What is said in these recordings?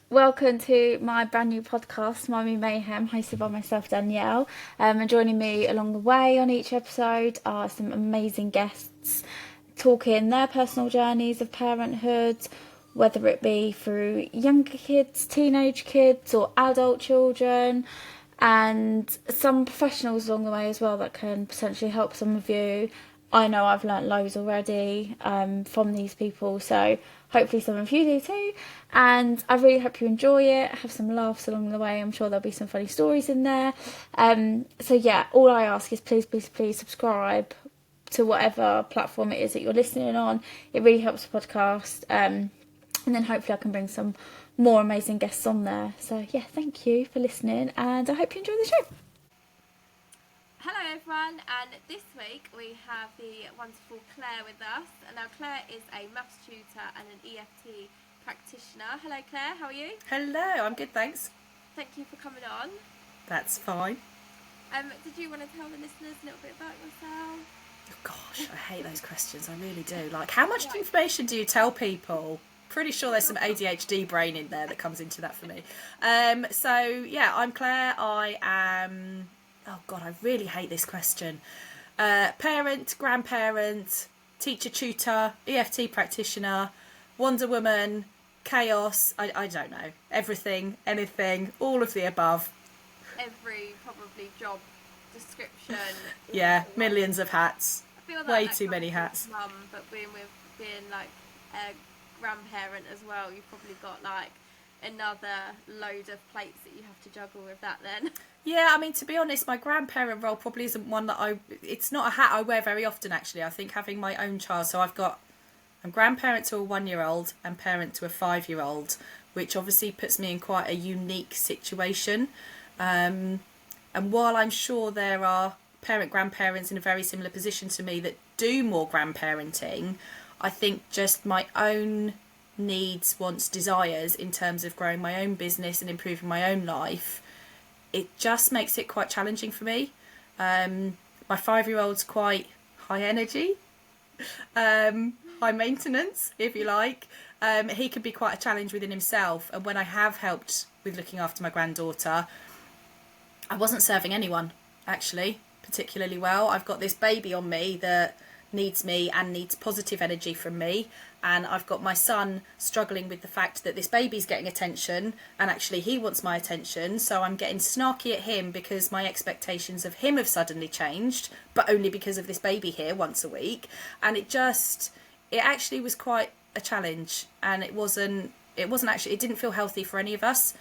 Welcome to my brand new podcast, Mayhem, hosted by myself, Danielle. And joining me along the way on each episode are some amazing guests talking their personal journeys of parenthood, whether it be through younger kids, teenage kids, or adult children, and some professionals along the way as well that can potentially help some of you. I know I've learnt loads already from these people, so hopefully some of you do too. And I really hope you enjoy it, have some laughs along the way. I'm sure there'll be some funny stories in there. So yeah, all I ask is please subscribe to whatever platform it is that you're listening on. It really helps the podcast. And then hopefully I can bring some more amazing guests on there. So yeah, thank you for listening, and I hope you enjoy the show. Hello everyone, and this week we have the wonderful Claire with us. And now Claire is a maths tutor and an EFT practitioner. Hello Claire, how are you? Hello, I'm good, thanks. Thank you for coming on. That's fine. Did you want to tell the listeners a little bit about yourself? Oh, gosh, I hate those questions, I really do. Like, how much information do you tell people? Pretty sure there's some ADHD brain in there that comes into that for me. So, yeah, I'm Claire. I am... Oh, God, I really hate this question. Parent, grandparent, teacher, tutor, EFT practitioner, Wonder Woman, chaos, I don't know. Everything, anything, all of the above. Every probably job description. Yeah, millions of hats. I feel like way that too many comes hats. with Mum, but being like a grandparent as well, you've probably got like another load of plates that you have to juggle with that then. Yeah, I mean, to be honest, my grandparent role probably isn't one that it's not a hat I wear very often, actually. I think having my own child, so I'm grandparent to a 1-year-old and parent to a 5-year-old, which obviously puts me in quite a unique situation. And while I'm sure there are grandparents in a very similar position to me that do more grandparenting, I think just my own needs, wants, desires in terms of growing my own business and improving my own life, it just makes it quite challenging for me. My 5-year-old's quite high energy, high maintenance, if you like. He can be quite a challenge within himself. And when I have helped with looking after my granddaughter, I wasn't serving anyone, actually, particularly well. I've got this baby on me that needs me and needs positive energy from me. And I've got my son struggling with the fact that this baby's getting attention and actually he wants my attention. So I'm getting snarky at him because my expectations of him have suddenly changed, but only because of this baby here once a week. And it actually was quite a challenge. And it didn't feel healthy for any of us.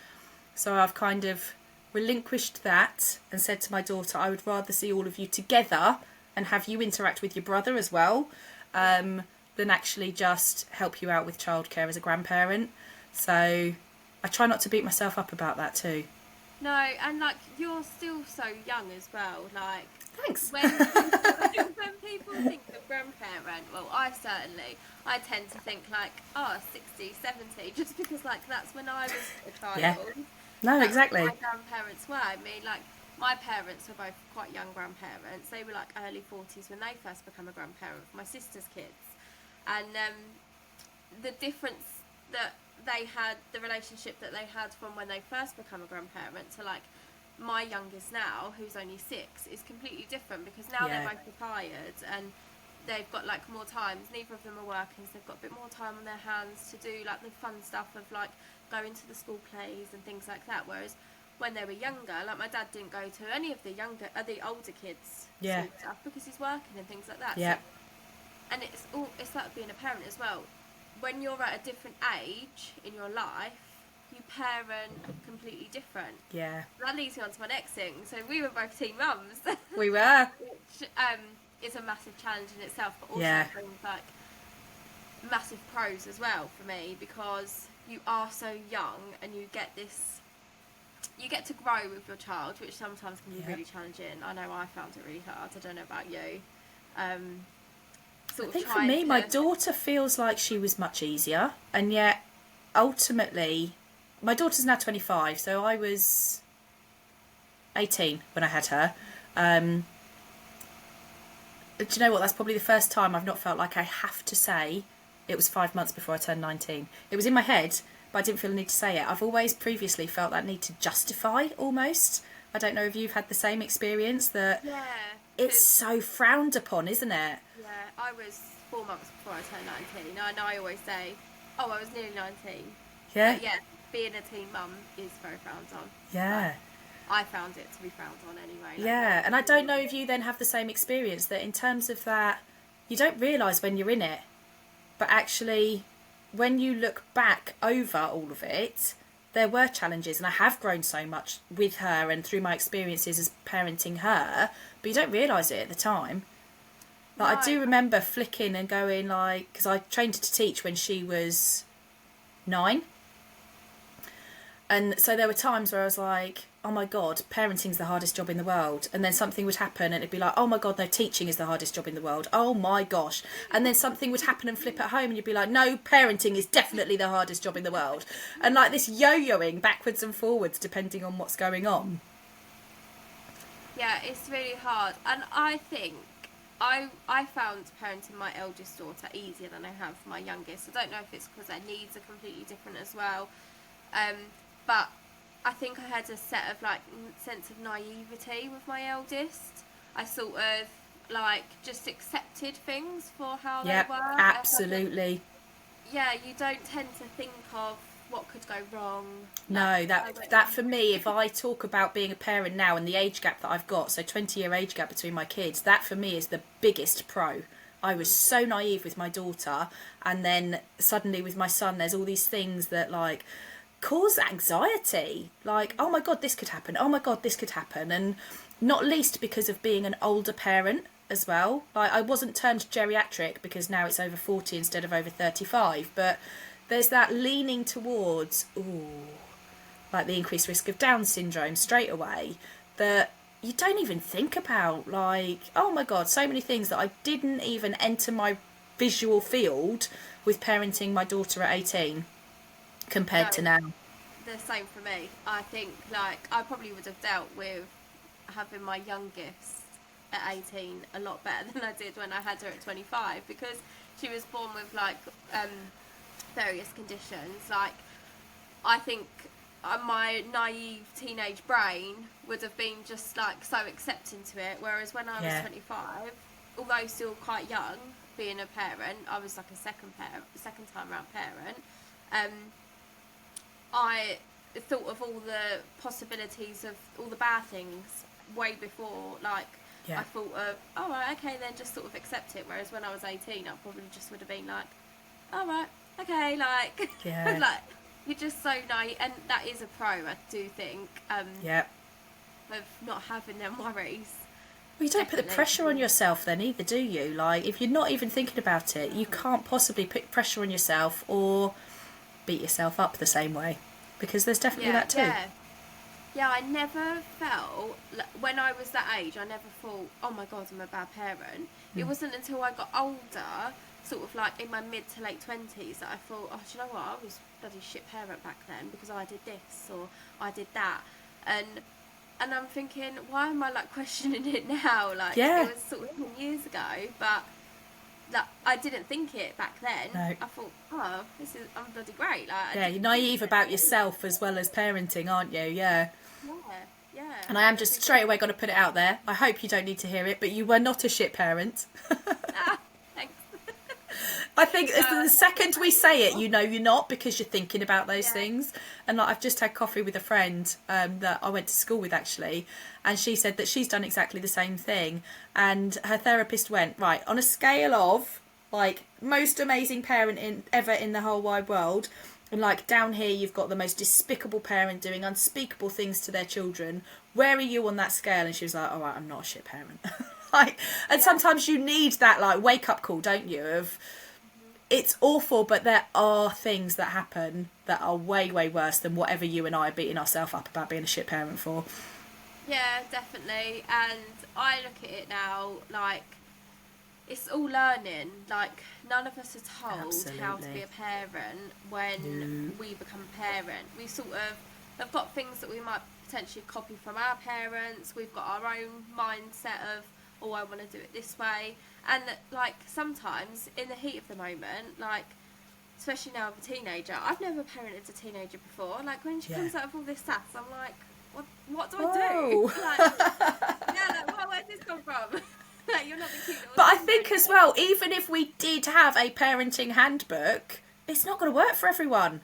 So I've kind of relinquished that and said to my daughter, I would rather see all of you together and have you interact with your brother as well, than actually just help you out with childcare as a grandparent. So I try not to beat myself up about that too. No, and like you're still so young as well. Like, thanks. When people think of grandparent, well, I tend to think like, 60, 70, just because like that's when I was a child. Yeah. No, that's exactly. what my grandparents were. I mean, like my parents were both quite young grandparents. They were like early 40s when they first became a grandparent for my sister's kids. And the difference that they had, the relationship that they had from when they first become a grandparent to like my youngest now, who's only 6, is completely different because now they're both retired and they've got like more time. Neither of them are working, so they've got a bit more time on their hands to do like the fun stuff of like going to the school plays and things like that. Whereas when they were younger, like my dad didn't go to any of the older kids stuff because he's working and things like that. Yeah. So, and it's like being a parent as well. When you're at a different age in your life, you parent completely different. Yeah. That leads me on to my next thing. So we were both teen mums. We were. Which is a massive challenge in itself, but also brings like massive pros as well for me because you are so young and you get to grow with your child, which sometimes can be really challenging. I know I found it really hard. I don't know about you. I think for me, my daughter feels like she was much easier, and yet ultimately, my daughter's now 25, so I was 18 when I had her. Do you know what? That's probably the first time I've not felt like I have to say it was 5 months before I turned 19. It was in my head, but I didn't feel the need to say it. I've always previously felt that need to justify almost. I don't know if you've had the same experience, that Yeah. it's so frowned upon, isn't it? Yeah, I was 4 months before I turned 19. I know I always say, oh, I was nearly 19. Yeah. But yeah, being a teen mum is very frowned on. Yeah. I found it to be frowned on anyway. Yeah, and I don't know if you then have the same experience, that in terms of that, you don't realise when you're in it, but actually when you look back over all of it, there were challenges, and I have grown so much with her and through my experiences as parenting her, but you don't realise it at the time. Like, I do remember flicking and going, like, because I trained her to teach when she was 9. And so there were times where I was like, oh my God, parenting's the hardest job in the world. And then something would happen and it'd be like, oh my God, no, teaching is the hardest job in the world. Oh my gosh. And then something would happen and flip at home and you'd be like, no, parenting is definitely the hardest job in the world. And like this yo-yoing backwards and forwards depending on what's going on. Yeah, it's really hard. And I think I found parenting my eldest daughter easier than I have my youngest. I don't know if it's because their needs are completely different as well. But I think I had a sense of naivety with my eldest. I sort of like just accepted things for how they were. Absolutely. Yeah, you don't tend to think of what could go wrong. No, that for me, if I talk about being a parent now and the age gap that I've got, so 20-year age gap between my kids, that for me is the biggest pro. I was so naive with my daughter, and then suddenly with my son, there's all these things that like cause anxiety, like, oh my God, this could happen, oh my God, this could happen. And not least because of being an older parent as well. Like, I wasn't turned geriatric because now it's over 40 instead of over 35, but there's that leaning towards like the increased risk of Down syndrome straight away that you don't even think about. Like, oh my God, so many things that I didn't even enter my visual field with parenting my daughter at 18 compared to now. The same for me. I think like I probably would have dealt with having my youngest at 18 a lot better than I did when I had her at 25, because she was born with like various conditions. Like, I think my naive teenage brain would have been just like so accepting to it, whereas when I was 25, although still quite young, being a parent, I was like a second time round parent. I thought of all the possibilities of all the bad things way before, like, I thought of, oh right, okay, then just sort of accept it, whereas when I was 18 I probably just would have been like, all right, okay, like, like, you're just so naive. And that is a pro, I do think, of not having them worries. Well, you don't put the pressure on yourself then either, do you? Like, if you're not even thinking about it, you can't possibly put pressure on yourself or beat yourself up the same way, because there's definitely that too. Yeah, I never felt, when I was that age, I never thought, oh my God, I'm a bad parent. It wasn't until I got older, sort of like in my mid to late 20s, that I thought, oh, do you know what, I was a bloody shit parent back then because I did this or I did that. And I'm thinking, why am I like questioning it now? Like, it was sort of 10 years ago, but like, I didn't think it back then. No. I thought, oh, I'm bloody great. Like, you're naive about yourself as well as parenting, aren't you? Yeah. And I am just straight away going to put it out there. I hope you don't need to hear it, but you were not a shit parent. Thanks. I think the second we say it, you know you're not, because you're thinking about those things. And like, I've just had coffee with a friend that I went to school with actually, and she said that she's done exactly the same thing. And her therapist went, right, on a scale of like most amazing parent ever in the whole wide world, and like down here you've got the most despicable parent doing unspeakable things to their children, where are you on that scale? And she was like, all right, I'm not a shit parent. Like, and sometimes you need that like wake up call, don't you, of it's awful, but there are things that happen that are way, way worse than whatever you and I are beating ourselves up about being a shit parent for. Yeah, definitely. And I look at it now, like, it's all learning. Like, none of us are told how to be a parent when we become a parent. We sort of have got things that we might potentially copy from our parents. We've got our own mindset of, oh, I want to do it this way. And like, sometimes in the heat of the moment, like, especially now with a teenager. I've never parented a teenager before. Like, when she comes out of all this sass, I'm like, what do I do? Like, where's this come from? Like, you're not the cute little But I thing think as anymore. well, even if we did have a parenting handbook, it's not going to work for everyone.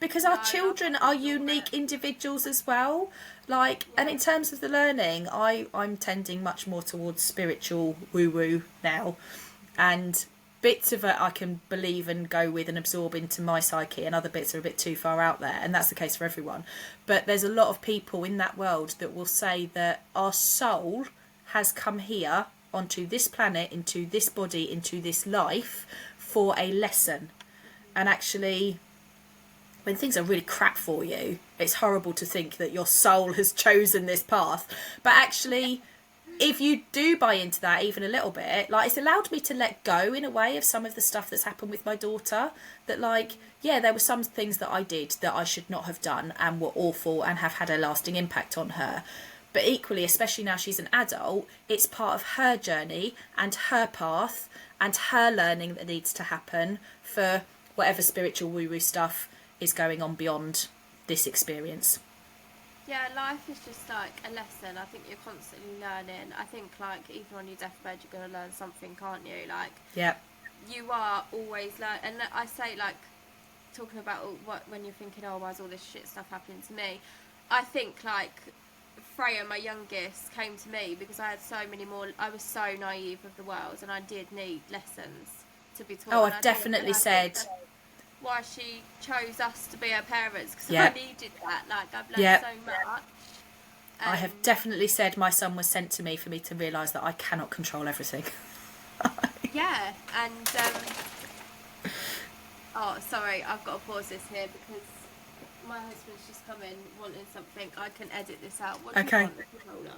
Because our No, children that's are not unique correct. individuals as well. Like, and Yeah. in terms of the learning, I'm tending much more towards spiritual woo-woo now. And bits of it I can believe and go with and absorb into my psyche, and other bits are a bit too far out there. And that's the case for everyone. But there's a lot of people in that world that will say that our soul has come here onto this planet, into this body, into this life for a lesson. And actually, when things are really crap for you, it's horrible to think that your soul has chosen this path. But actually, if you do buy into that even a little bit, like, it's allowed me to let go in a way of some of the stuff that's happened with my daughter. That, like, yeah, there were some things that I did that I should not have done and were awful and have had a lasting impact on her. But equally, especially now she's an adult, it's part of her journey and her path and her learning that needs to happen for whatever spiritual woo-woo stuff is going on beyond this experience. Yeah, life is just like a lesson. I think you're constantly learning. I think, like, even on your deathbed, you're going to learn something, can't you? Like, Yeah. you are always learning. And I say, like, talking about when you're thinking, oh, why's all this shit stuff happening to me? I think, like, Freya, my youngest, came to me because I had so many more. I was so naive of the world, and I did need lessons to be taught. Oh, And I've I definitely think said. that's why she chose us to be her parents, because Yeah. I needed that. Like, I've learned Yeah. so much. I have definitely said my son was sent to me for me to realise that I cannot control everything. Yeah, and oh, sorry, I've got to pause this here because my husband's just come in wanting something. I can edit this out. What do Okay. you want? The controller?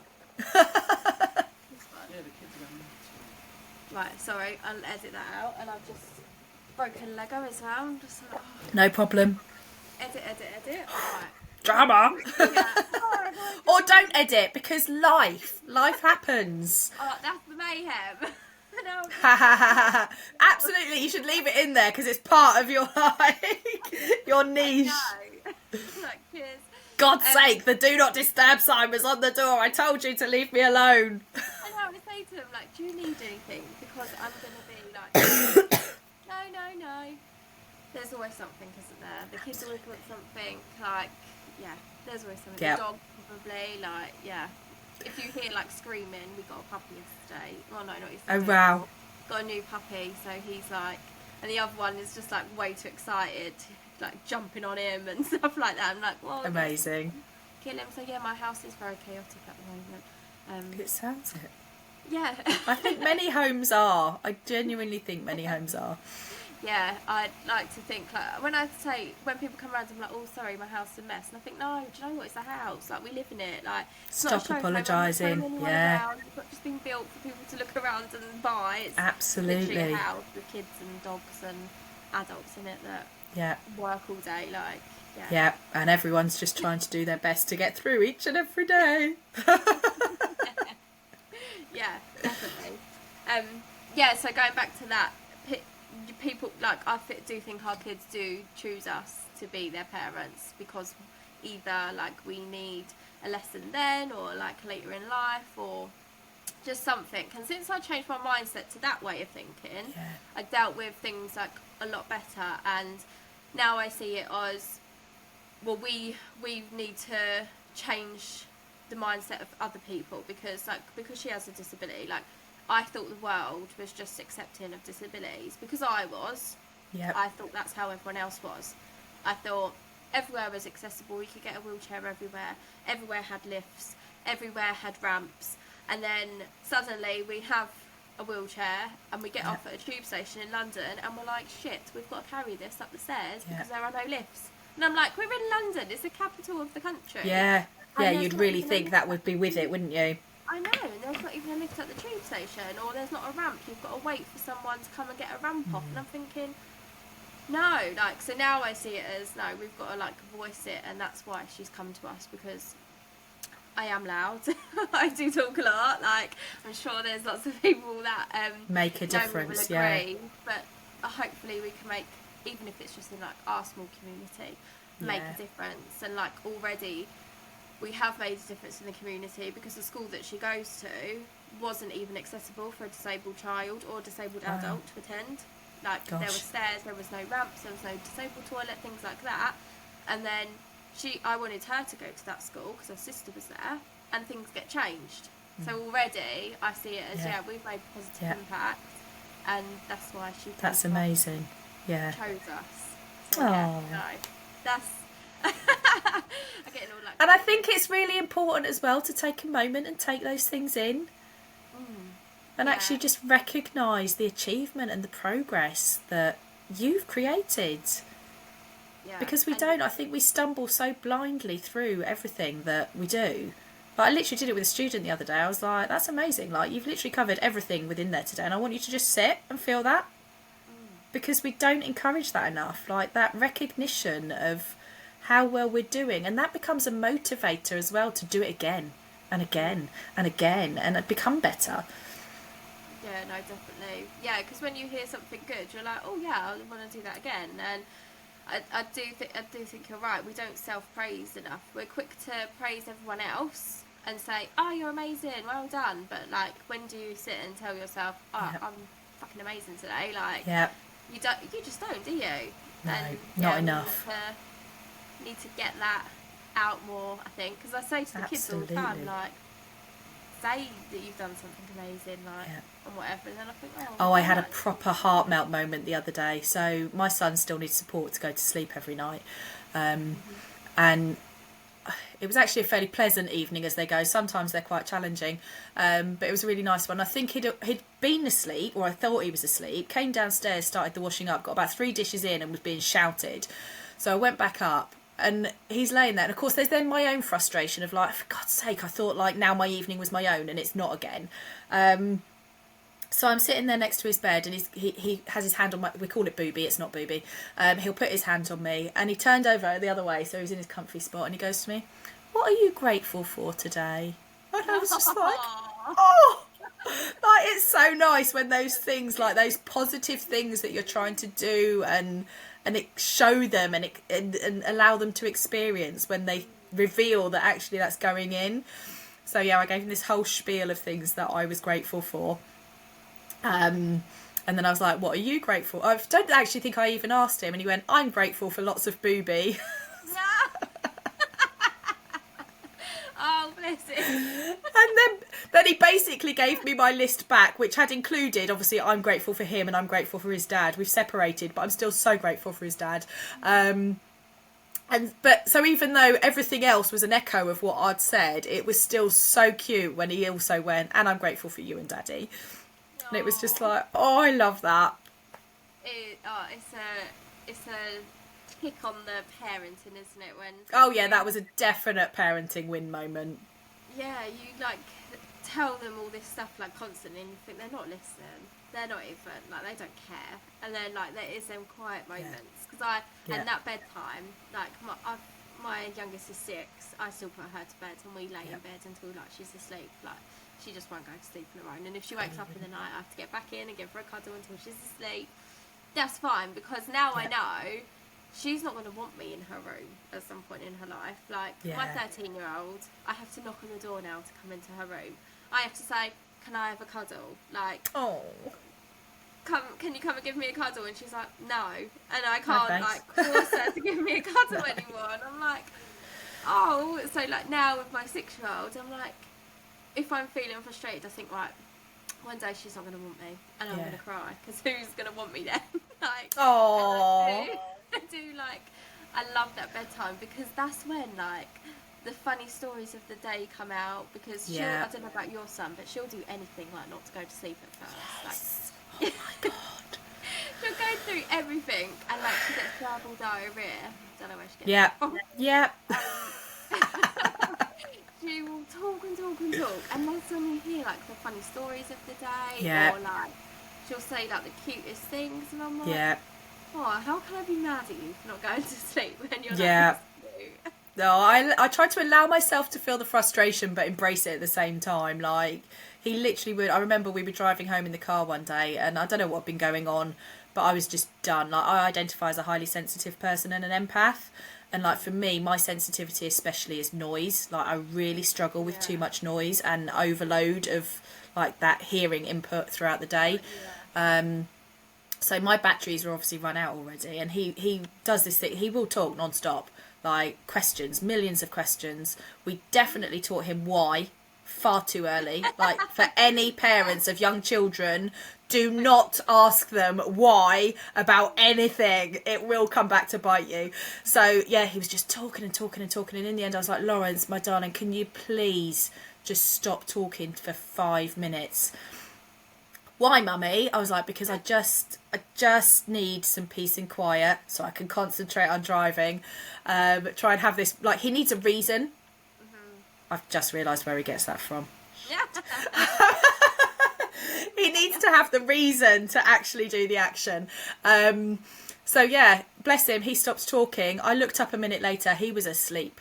This one. Right, sorry, I'll edit that out. And I've just broken Lego as well. I'm just like, oh, No problem. edit. Right. Drama. Yeah. Or don't edit, because life happens. Oh, that's the mayhem. No. Absolutely, you should leave it in there because it's part of your your niche. No. Like, cheers. God's sake, the do not disturb sign was on the door. I told you to leave me alone. I know, I say to him, like, do you need anything? Because I'm going to be like, no. There's always something, isn't there? The kids always want something, like, yeah, there's always something. Yep. The dog, probably, like, yeah. If you hear, like, screaming, we got a puppy yesterday. Well, no, not yesterday. Oh, wow. Got a new puppy, so he's like, and the other one is just, like, way too excited, like, jumping on him and stuff like that. I'm like, well, Amazing. kill him. So, yeah, my house is very chaotic at the moment. It sounds it. Yeah. I think many homes are. I genuinely think many homes are. Yeah, I'd like to think, like, when people come around, I'm like, oh, sorry, my house is a mess. And I think, no, do you know what? It's a house. Like, we live in it. Like, it's not a Stop show home. I'm not apologising. showing anyone Yeah. around. It's not just been built for people to look around and buy. It's Absolutely. literally a house with kids and dogs and adults in it that Yeah. work all day. Like, yeah. Yeah, and everyone's just trying to do their best to get through each and every day. Yeah, definitely. Yeah, so going back to that, people, like, do think our kids do choose us to be their parents because either, like, we need a lesson then, or, like, later in life, or just something. And since I changed my mindset to that way of thinking, Yeah. I dealt with things, like, a lot better, and now I see it as, well, we need to change the mindset of other people, because she has a disability, like, I thought the world was just accepting of disabilities because I was. Yep. I thought that's how everyone else was. I thought everywhere was accessible. You could get a wheelchair everywhere. Everywhere had lifts. Everywhere had ramps. And then suddenly we have a wheelchair and we get off at a tube station in London and we're like, shit, we've got to carry this up the stairs because there are no lifts. And I'm like, we're in London. It's the capital of the country. Yeah. And Yeah, there's you'd not really even a think lift. that would be with it, wouldn't you? I know, and there's not even a lift at the tube station, or there's not a ramp. You've got to wait for someone to come and get a ramp off. And I'm thinking, no, like, so now I see it as, no, we've got to, like, voice it, and that's why she's come to us, because I am loud. I do talk a lot. Like, I'm sure there's lots of people that Make a no one difference, will yeah. agree, but hopefully we can make even if it's just in like our small community, make a difference. And like already we have made a difference in the community, because the school that she goes to wasn't even accessible for a disabled child or disabled adult to attend. Like there were stairs, there was no ramps, there was no disabled toilet, things like that. And then I wanted her to go to that school because her sister was there, and things get changed. So already I see it as we've made a positive impact, and that's why she that's amazing. Chose us. So, that's I'm getting all like, and I think it's really important as well to take a moment and take those things in, and actually just recognise the achievement and the progress that you've created. Because I think we stumble so blindly through everything that we do. But I literally did it with a student the other day. I was like, that's amazing. Like, you've literally covered everything within there today, and I want you to just sit and feel that. Because we don't encourage that enough. Like, that recognition of how well we're doing. And that becomes a motivator as well to do it again and again and again and become better. Yeah, no, definitely. Yeah, because when you hear something good, you're like, oh, yeah, I want to do that again. And I do think you're right. We don't self-praise enough. We're quick to praise everyone else and say, oh, you're amazing, well done. But like, when do you sit and tell yourself, oh, I'm fucking amazing today? Like, you just don't, do you? No, and, not enough. Need to get that out more, I think, because I say to the kids all the time, like, say that you've done something amazing, like, and whatever, and then I think, I had a proper heart melt moment the other day. So my son still needs support to go to sleep every night, and it was actually a fairly pleasant evening as they go. Sometimes they're quite challenging, but it was a really nice one. I think he'd been asleep, or I thought he was asleep, came downstairs, started the washing up, got about 3 dishes in and was being shouted. So I went back up, and he's laying there, and of course there's then my own frustration of like, for God's sake, I thought like now my evening was my own and it's not again. So I'm sitting there next to his bed, and he has his hand on we call it booby, it's not booby. He'll put his hand on me, and he turned over the other way, so he was in his comfy spot, and he goes to me, what are you grateful for today? And I was just like, oh, like, it's so nice when those things, like those positive things that you're trying to do, and it show them and allow them to experience, when they reveal that actually that's going in. So I gave him this whole spiel of things that I was grateful for. And then I was like, what are you grateful for? I don't actually think I even asked him, and he went, I'm grateful for lots of booby. Oh, bless him. And then he basically gave me my list back, which had included, obviously, I'm grateful for him and I'm grateful for his dad. We've separated, but I'm still so grateful for his dad. But so even though everything else was an echo of what I'd said, it was still so cute when he also went, and I'm grateful for you and Daddy. And it was just like, oh, I love that. It's a tick on the parenting, isn't it? When that was a definite parenting win moment. Yeah, you like tell them all this stuff like constantly, and you think they're not listening. They're not even like, they don't care. And then like there is them quiet moments, because and that bedtime, like my youngest is 6. I still put her to bed, and we lay in bed until like she's asleep. Like, she just won't go to sleep on her own, and if she wakes up in the night, I have to get back in and give her a cuddle until she's asleep. That's fine, because now I know she's not going to want me in her room at some point in her life. Like, my 13-year-old, I have to knock on the door now to come into her room. I have to say, can I have a cuddle? Like, can you come and give me a cuddle? And she's like, no. And I can't like force her to give me a cuddle anymore. And I'm like, oh. So like now with my 6-year-old, I'm like, if I'm feeling frustrated, I think, right, one day she's not going to want me, and I'm going to cry, because who's going to want me then? Like, I love that bedtime, because that's when like the funny stories of the day come out, because I don't know about your son, but she'll do anything like not to go to sleep at first. Like, oh my God. She'll go through everything, and like she gets verbal diarrhea. Don't know where she gets it from. She will talk and talk and talk, and that's when you hear like the funny stories of the day, or like she'll say like the cutest things, and I'm like, oh, how can I be mad at you for not going to sleep when you're like this? No, I try to allow myself to feel the frustration, but embrace it at the same time. Like, he literally would. I remember we were driving home in the car one day, and I don't know what had been going on, but I was just done. Like, I identify as a highly sensitive person and an empath, and like for me, my sensitivity especially is noise. Like, I really struggle with too much noise and overload of like that hearing input throughout the day. So my batteries are obviously run out already, and he does this thing. He will talk non-stop, like questions, millions of questions. We definitely taught him why far too early. Like, for any parents of young children, do not ask them why about anything. It will come back to bite you. So yeah, he was just talking and talking and talking, and in the end I was like, Lawrence, my darling, can you please just stop talking for 5 minutes? Why, mummy? I was like, because I just need some peace and quiet so I can concentrate on driving. Try and have this, like, he needs a reason. I've just realised where he gets that from. He needs to have the reason to actually do the action. So yeah, bless him, he stopped talking. I looked up a minute later, he was asleep.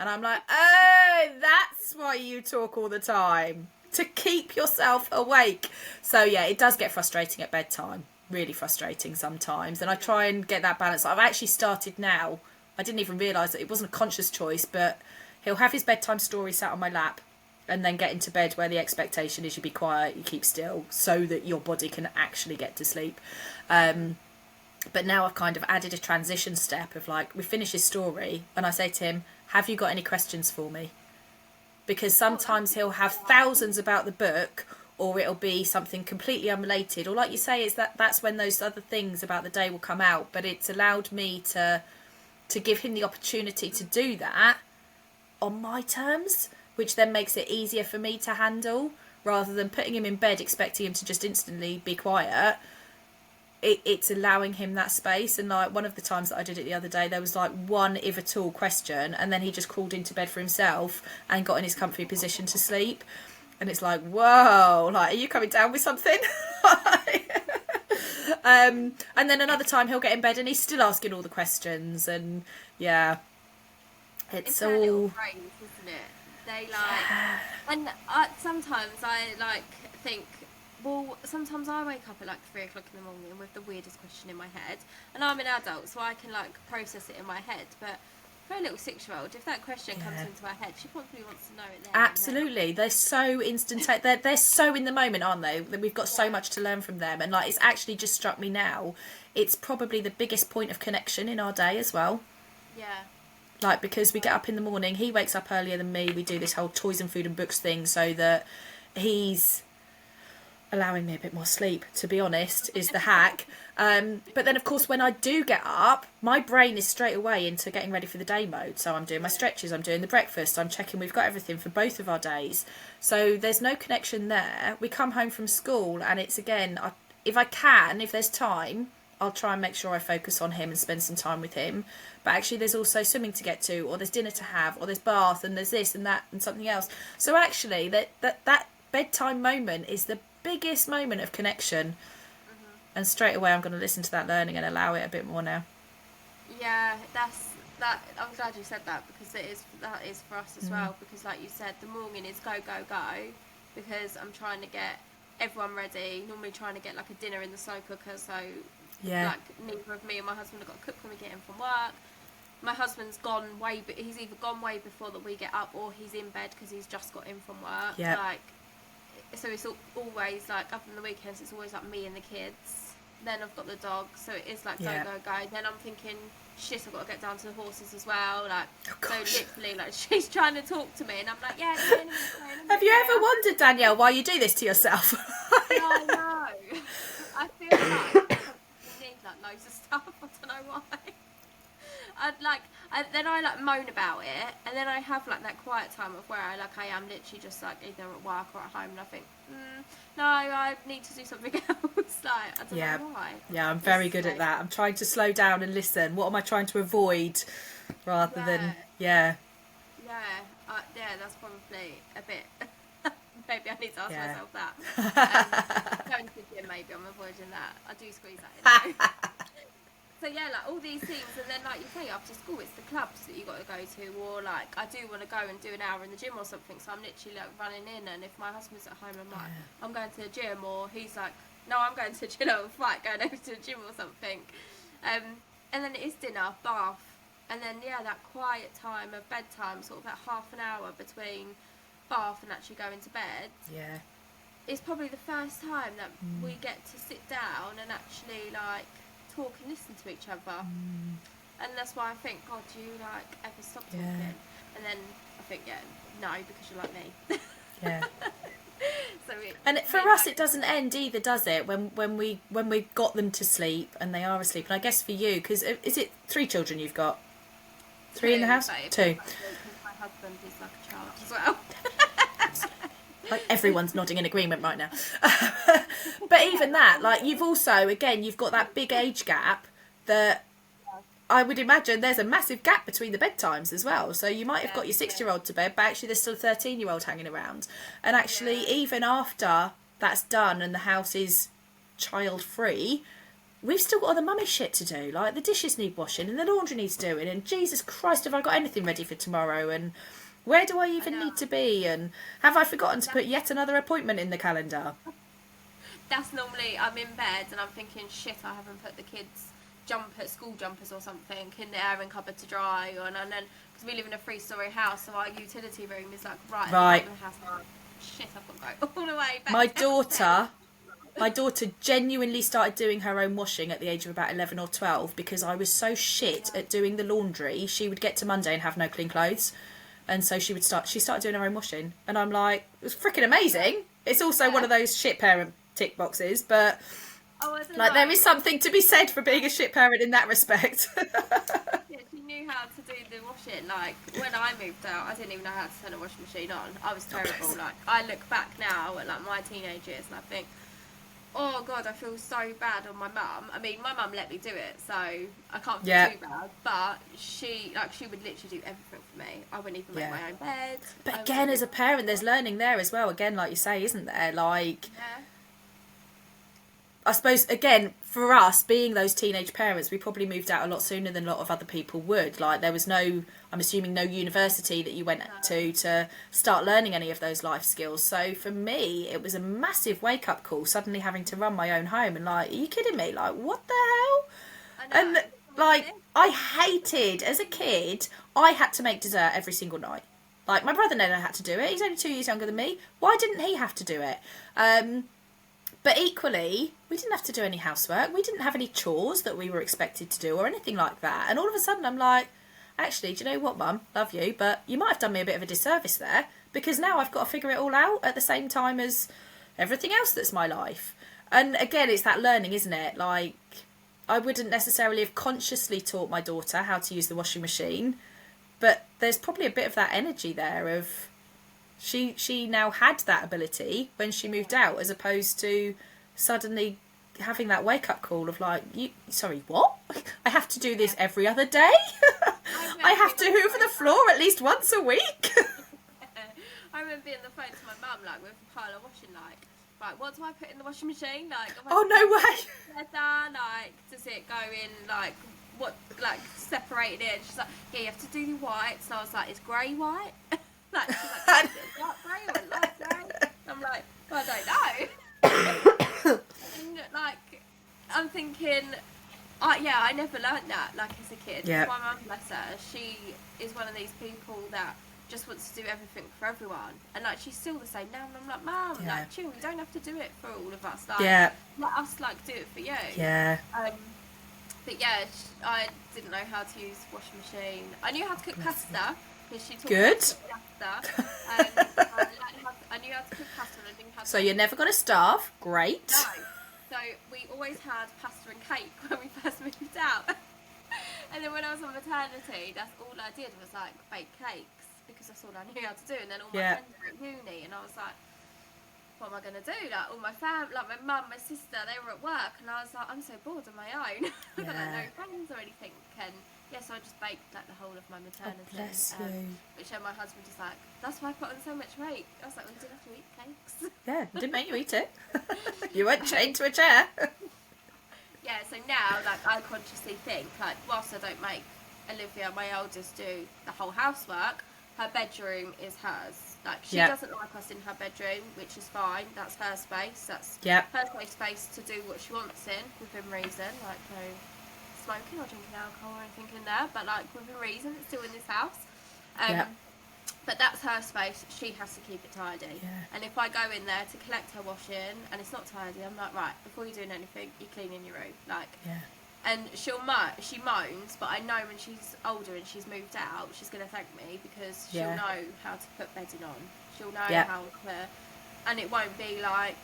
And I'm like, oh, that's why you talk all the time. To keep yourself awake. So yeah, it does get frustrating at bedtime. Really frustrating sometimes. And I try and get that balance. I've actually started now. I didn't even realise that it wasn't a conscious choice, but he'll have his bedtime story sat on my lap and then get into bed where the expectation is you be quiet, you keep still, so that your body can actually get to sleep. But now I've kind of added a transition step of like, we finish his story and I say to him, have you got any questions for me? Because sometimes he'll have thousands about the book, or it'll be something completely unrelated, or like you say, is that's when those other things about the day will come out. But it's allowed me to give him the opportunity to do that on my terms, which then makes it easier for me to handle, rather than putting him in bed expecting him to just instantly be quiet. It's allowing him that space. And like, one of the times that I did it the other day, there was like one if at all question, and then he just crawled into bed for himself and got in his comfy position to sleep. And it's like, whoa, like, are you coming down with something? And then another time he'll get in bed and he's still asking all the questions. And yeah, it's all little brains, isn't it? They like, and sometimes I like think, well, sometimes I wake up at like 3 o'clock in the morning with the weirdest question in my head, and I'm an adult, so I can like process it in my head. But for a little 6-year-old, if that question comes into her head, she probably wants to know it there. Absolutely, they're so instantaneous. They're so in the moment, aren't they? We've got so much to learn from them, and like, it's actually just struck me now. It's probably the biggest point of connection in our day as well. Yeah. Like, because we get up in the morning, he wakes up earlier than me. We do this whole toys and food and books thing so that he's allowing me a bit more sleep, to be honest, is the hack. But then, of course, when I do get up, my brain is straight away into getting ready for the day mode. So I'm doing my stretches, I'm doing the breakfast, I'm checking we've got everything for both of our days. So there's no connection there. We come home from school and it's, again, if there's time, I'll try and make sure I focus on him and spend some time with him. But actually there's also swimming to get to, or there's dinner to have, or there's bath, and there's this and that and something else. So actually that bedtime moment is the biggest moment of connection. And straight away I'm going to listen to that learning and allow it a bit more now. Yeah, I'm glad you said that, because that is for us as well, because like you said, the morning is go go go, because I'm trying to get everyone ready, normally trying to get like a dinner in the slow cooker, so like neither of me and my husband have got to cook when we get in from work. My husband's he's either gone way before that we get up, or he's in bed because he's just got in from work. Like, so it's always like, up on the weekends it's always like me and the kids, then I've got the dog, so it is like go go go. Then I'm thinking, shit, I've got to get down to the horses as well, like, so literally, like, she's trying to talk to me and I'm like, yeah, have you ever wondered, Danielle, why you do this to yourself? Yeah, I know. I feel like I need like loads of stuff, I don't know why. Then I like moan about it, and then I have like that quiet time of where I am literally just like either at work or at home, and I think, no, I need to do something else. Like, I don't know why. Yeah, I'm very good at that. I'm trying to slow down and listen. What am I trying to avoid, rather than that's probably a bit. Maybe I need to ask myself that. Going to the gym, maybe I'm avoiding that. I do squeeze that in. So yeah, like all these things, and then like you say, after school it's the clubs that you got to go to, or like I do want to go and do an hour in the gym or something, so I'm literally like running in, and if my husband's at home I'm like, I'm going to the gym, or he's like, no, I'm going to a chill out fight, going over to the gym or something. And then it is dinner, bath, and then that quiet time of bedtime, sort of that half an hour between bath and actually going to bed. Yeah. It's probably the first time that we get to sit down and actually like talk and listen to each other. And that's why I think, God, do you like ever stop talking? And then I think, no, because you're like me. Yeah. So and for us, it doesn't end either, does it? When we've got them to sleep and they are asleep. And I guess for you, because is it 3 children you've got? 3 in the house? 2. My husband is like a child as well. Like everyone's nodding in agreement right now. But even that, like you've also, again, you've got that big age gap that I would imagine there's a massive gap between the bedtimes as well. So you might have got your 6-year-old to bed, but actually there's still a 13-year-old hanging around. And actually, even after that's done and the house is child-free, we've still got other mummy shit to do. Like the dishes need washing and the laundry needs doing. And Jesus Christ, have I got anything ready for tomorrow? And where do I even need to be? And have I forgotten to put yet another appointment in the calendar? That's normally, I'm in bed and I'm thinking, shit, I haven't put the kids' school jumpers or something in the airing cupboard to dry. And then, because we live in a 3-story house, so our utility room is like right. In the house, like, shit, I've got to go all the way back. My daughter genuinely started doing her own washing at the age of about 11 or 12 because I was so shit at doing the laundry. She would get to Monday and have no clean clothes. And so she started doing her own washing. And I'm like, it was freaking amazing. It's also one of those shit parent tick boxes, but like there is something to be said for being a shit parent in that respect. Yeah, she knew how to do the washing. Like when I moved out, I didn't even know how to turn a washing machine on. I was terrible. Like I look back now at like my teenage years and I think, oh God, I feel so bad on my mum. I mean, my mum let me do it, so I can't feel too bad. But she would literally do everything for me. I wouldn't even make my own bed. But again, as a parent, there's learning there as well. Again, like you say, isn't there? Like, I suppose, again, for us, being those teenage parents, we probably moved out a lot sooner than a lot of other people would. Like, there was no, I'm assuming, no university that you went to start learning any of those life skills. So for me, it was a massive wake-up call, suddenly having to run my own home. And like, are you kidding me? Like, what the hell? I know. And like, I hated, as a kid, I had to make dessert every single night. Like, my brother never had to do it. He's only 2 years younger than me. Why didn't he have to do it? But equally, we didn't have to do any housework. We didn't have any chores that we were expected to do or anything like that. And all of a sudden I'm like, actually, do you know what, Mum? Love you, but you might have done me a bit of a disservice there because now I've got to figure it all out at the same time as everything else that's my life. And again, it's that learning, isn't it? Like, I wouldn't necessarily have consciously taught my daughter how to use the washing machine, but there's probably a bit of that energy there of she now had that ability when she moved out, as opposed to suddenly having that wake-up call of like, sorry, what? I have to do this every other day? I have to hoover the floor at least once a week? I remember being on the phone to my mum, like, with a pile of washing, like, right, what do I put in the washing machine? Like, oh, no way! Leather, like, does it go in, like, what, like, separated in? She's like, yeah, you have to do the whites. And I was like, is grey white? Like, she's like, is it dark grey or light grey? I'm like, well, I don't know. And, like, I'm thinking, I never learnt that, like, as a kid. Yeah. My mum, bless her, she is one of these people that just wants to do everything for everyone. And, like, she's still the same now. And I'm like, Mum, like, chill, you don't have to do it for all of us. Like, let us, like, do it for you. Yeah. But, yeah, I didn't know how to use washing machine. I knew how to cook pasta. She taught me how to cook pasta. I knew how to cook pasta and I didn't have. So you're never going to starve. Great. No. So we always had pasta and cake when we first moved out. And then when I was on maternity, that's all I did was like bake cakes because that's all I knew how to do. And then all my friends were at uni, and I was like, what am I going to do? Like all my family, like my mum, my sister, they were at work, and I was like, I'm so bored on my own. I've got like, no friends or anything. And so I just baked like the whole of my maternity. Oh, bless you. Which then my husband was like, that's why I put on so much weight. I was like, well, you didn't have to eat cakes. Yeah, didn't make you eat it. You weren't chained to a chair. Yeah, so now like I consciously think like whilst I don't make Olivia, my eldest, do the whole housework, her bedroom is hers. Like, she Yeah. doesn't like us in her bedroom, which is fine. That's her space. That's Yeah. her space to do what she wants in, within reason. Like, no smoking or drinking alcohol or anything in there, but like within reason. It's still in this house. Yeah. But that's her space. She has to keep it tidy. Yeah. And if I go in there to collect her washing and it's not tidy, I'm like, right, before you're doing anything, you're cleaning your room. Like, Yeah. and she moans, but I know when she's older and she's moved out, she's going to thank me, because she'll Yeah. know how to put bedding on. She'll know Yeah. how to, and it won't be like,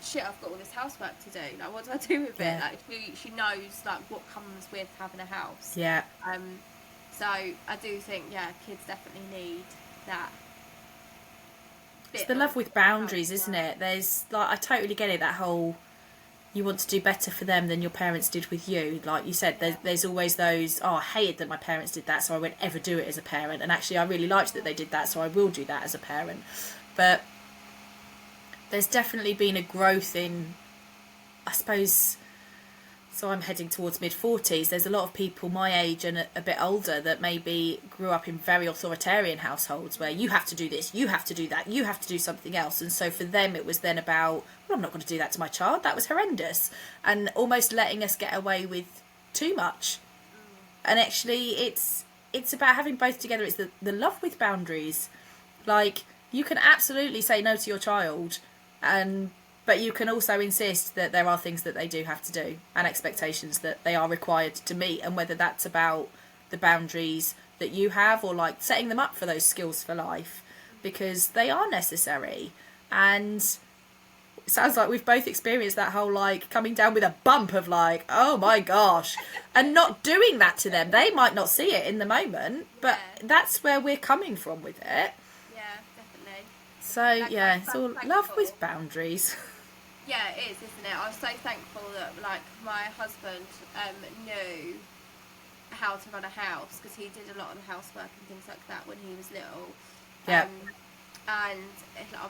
shit, I've got all this housework to do. Like, what do I do with Yeah. it? Like, she knows like what comes with having a house. Yeah. So I do think, yeah, kids definitely need that. It's the love with boundaries, isn't it? There's like, I totally get it, that whole, you want to do better for them than your parents did with you. Like you said, there's always those, oh, I hated that my parents did that, so I won't ever do it as a parent. And actually, I really liked that they did that, so I will do that as a parent. But there's definitely been a growth in, I suppose, so I'm heading towards mid-40s. There's a lot of people my age and a bit older that maybe grew up in very authoritarian households where you have to do this, you have to do that, you have to do something else. And so for them it was then about, well, I'm not going to do that to my child. That was horrendous. And almost letting us get away with too much. And actually it's about having both together. It's the love with boundaries. Like, you can absolutely say no to your child, but you can also insist that there are things that they do have to do and expectations that they are required to meet, and whether that's about the boundaries that you have or like setting them up for those skills for life, because they are necessary. And it sounds like we've both experienced that whole like coming down with a bump of like, oh my gosh, and not doing that to them. They might not see it in the moment, but that's where we're coming from with it. Yeah, definitely. So Like, yeah, I'm it's so all thankful. love with boundaries. Yeah, it is, isn't it? I was so thankful that, like, my husband knew how to run a house, because he did a lot of the housework and things like that when he was little. Yeah. And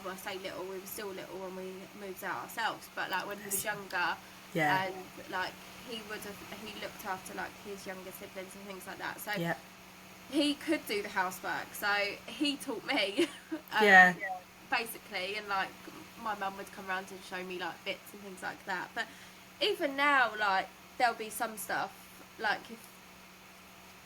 when I say little, we were still little when we moved out ourselves, but like when he was younger, Yeah. and like he looked after like his younger siblings and things like that. So Yeah. he could do the housework, so he taught me. Yeah. Basically, and like my mum would come around and show me like bits and things like that. But even now, like, there'll be some stuff, like if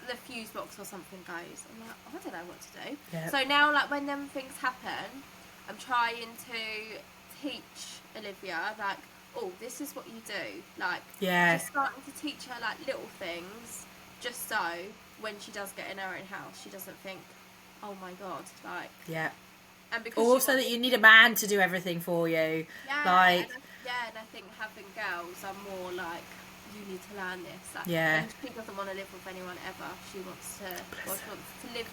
the fuse box or something goes, I'm like, I don't know what to do. Yeah. So now, like, when them things happen, I'm trying to teach Olivia, like, oh, this is what you do. Like, Yeah. just starting to teach her like little things, just so when she does get in her own house, she doesn't think, oh my god, like. Yeah. And because Also that you need a man to do everything for you. yeah, Like, and I think having girls are more like, you need to learn this. Like, Yeah. and she doesn't want to live with anyone ever. She wants to live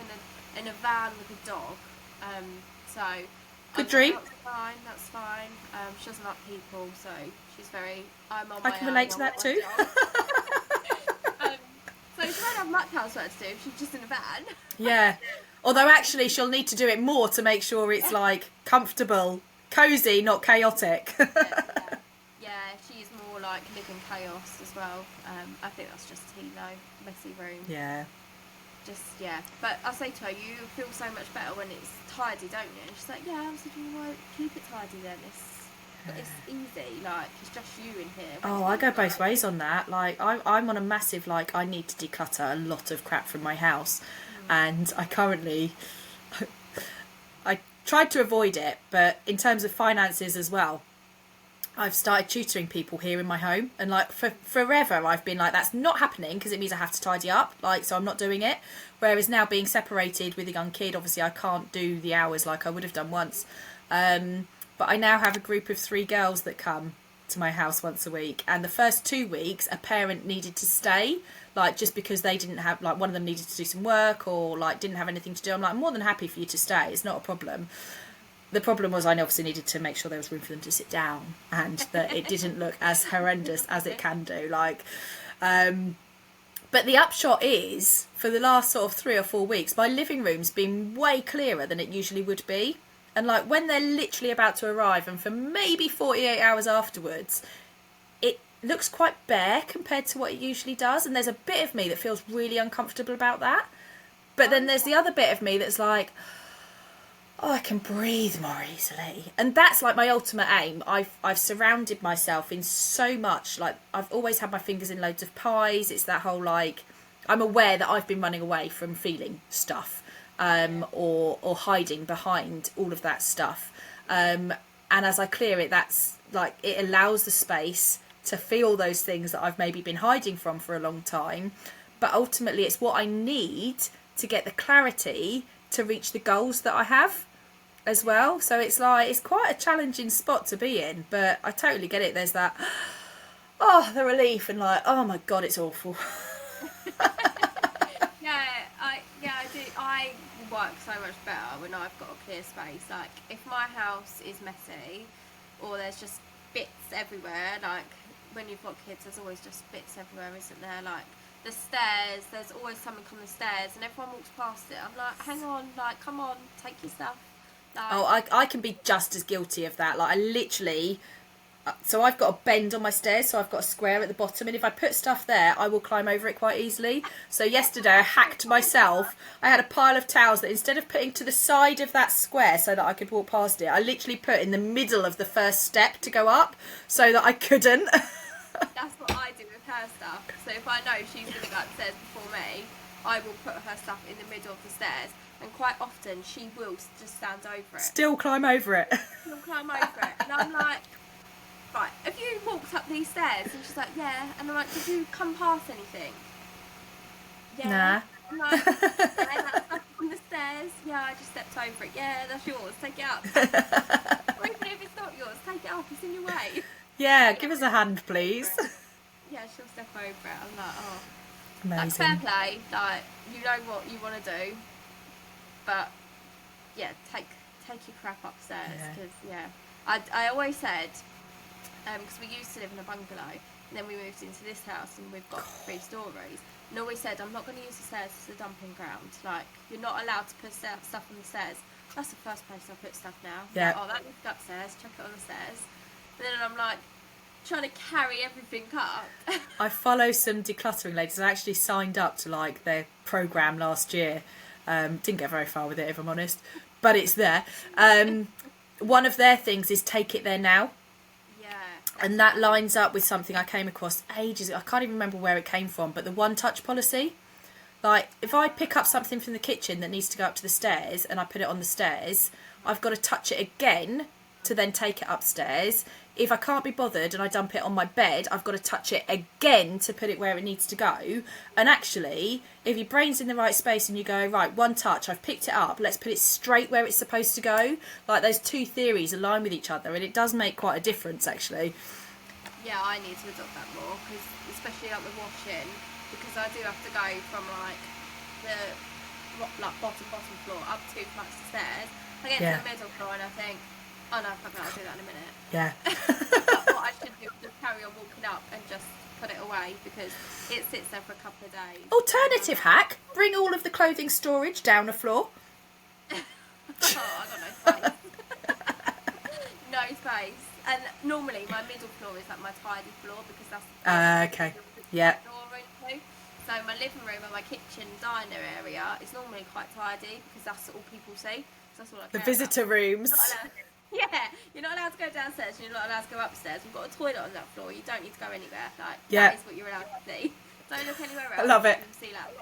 in a van with a dog. So Good dream. That's fine. She doesn't like people, so she's very. I'm on I my can own, relate to I that want too. my dog. So she won't have much housework to do. She's just in a van. Yeah. Although actually she'll need to do it more to make sure it's like comfortable, cozy, not chaotic. Yeah, she's more like living chaos as well. I think that's just Tino, messy room. Yeah. Just, yeah. But I say to her, you feel so much better when it's tidy, don't you? And she's like, yeah. I said, well, keep it tidy then. It's easy. Like, it's just you in here. Oh, I go both ways on that. Like, I'm on a massive, like, I need to declutter a lot of crap from my house. And I currently, I tried to avoid it, but in terms of finances as well, I've started tutoring people here in my home. And, like, for forever, I've been like, that's not happening because it means I have to tidy up. Like, so I'm not doing it. Whereas now being separated with a young kid, obviously I can't do the hours like I would have done once. But I now have a group of 3 girls that come to my house once a week, and the first 2 weeks a parent needed to stay, like, just because they didn't have, like, one of them needed to do some work or like didn't have anything to do. I'm like, I'm more than happy for you to stay, it's not a problem. The problem was I obviously needed to make sure there was room for them to sit down and that it didn't look as horrendous as it can do, like, but the upshot is, for the last sort of 3 or 4 weeks, my living room's been way clearer than it usually would be. And, like, when they're literally about to arrive and for maybe 48 hours afterwards, it looks quite bare compared to what it usually does. And there's a bit of me that feels really uncomfortable about that. But then there's the other bit of me that's like, oh, I can breathe more easily. And that's like my ultimate aim. I've surrounded myself in so much, like I've always had my fingers in loads of pies. It's that whole like, I'm aware that I've been running away from feeling stuff, or hiding behind all of that stuff. And as I clear it, that's like, it allows the space to feel those things that I've maybe been hiding from for a long time. But ultimately it's what I need to get the clarity to reach the goals that I have as well. So it's like, it's quite a challenging spot to be in, but I totally get it. There's that, oh, the relief and like, oh my God, it's awful. I do. I work so much better when I've got a clear space. Like, if my house is messy or there's just bits everywhere, like when you've got kids, there's always just bits everywhere, isn't there? Like the stairs, there's always something on the stairs, and everyone walks past it. I'm like, hang on, like, come on, take your stuff. Like, Oh, I can be just as guilty of that. Like, I literally, so I've got a bend on my stairs, so I've got a square at the bottom, and if I put stuff there, I will climb over it quite easily. So yesterday I hacked myself. I had a pile of towels that instead of putting to the side of that square so that I could walk past it, I literally put in the middle of the first step to go up so that I couldn't. that's what I do with her stuff. So if I know she's going to go upstairs before me, I will put her stuff in the middle of the stairs, and quite often she will just stand over it. Still climb over it. She'll climb over it, and I'm like, right, have you walked up these stairs? And she's like, yeah. And I'm like, did you come past anything? Yeah. Nah. I'm like, yeah, that's up on the stairs. Yeah, I just stepped over it. Yeah, that's yours. Take it up. Or even if it's not yours, take it up. It's in your way. Yeah, give us a hand, please. Yeah, she'll step over it. I'm like, oh. Amazing. Like, fair play. Like, you know what you want to do. But, yeah, take your crap upstairs. Because, I always said, because we used to live in a bungalow, and then we moved into this house, and we've got 3 stories. And always said, I'm not going to use the stairs as a dumping ground. Like, you're not allowed to put stuff on the stairs. That's the first place I put stuff now. Yeah. Like, oh, that lifted upstairs, chuck it on the stairs. And then I'm like, trying to carry everything up. I follow some decluttering ladies. I actually signed up to like their program last year. Didn't get very far with it, if I'm honest, but it's there. One of their things is take it there now. And that lines up with something I came across ages ago. I can't even remember where it came from, but the one-touch policy. Like, if I pick up something from the kitchen that needs to go up to the stairs and I put it on the stairs, I've got to touch it again to then take it upstairs. If I can't be bothered and I dump it on my bed, I've got to touch it again to put it where it needs to go. And actually, if your brain's in the right space and you go, right, one touch, I've picked it up, let's put it straight where it's supposed to go. Like, those two theories align with each other, and it does make quite a difference, actually. Yeah, I need to adopt that more, because especially like with washing, because I do have to go from like the bottom floor up 2 flights of stairs. I get to the middle floor and I think, oh no, fuck it, I'll do that in a minute. Yeah. But what I should do is just carry on walking up and just put it away, because it sits there for a couple of days. Alternative hack, bring all of the clothing storage down a floor. Oh, I got no space. No space. And normally my middle floor is like my tidy floor, because that's Okay. Yeah. So my living room and my kitchen diner area is normally quite tidy, because that's all people see. So that's all I care The visitor about. rooms. Yeah, you're not allowed to go downstairs and you're not allowed to go upstairs. We've got a toilet on that floor. You don't need to go anywhere. Like, Yeah. that is what you're allowed to see. Don't look anywhere else. I love it. You can see like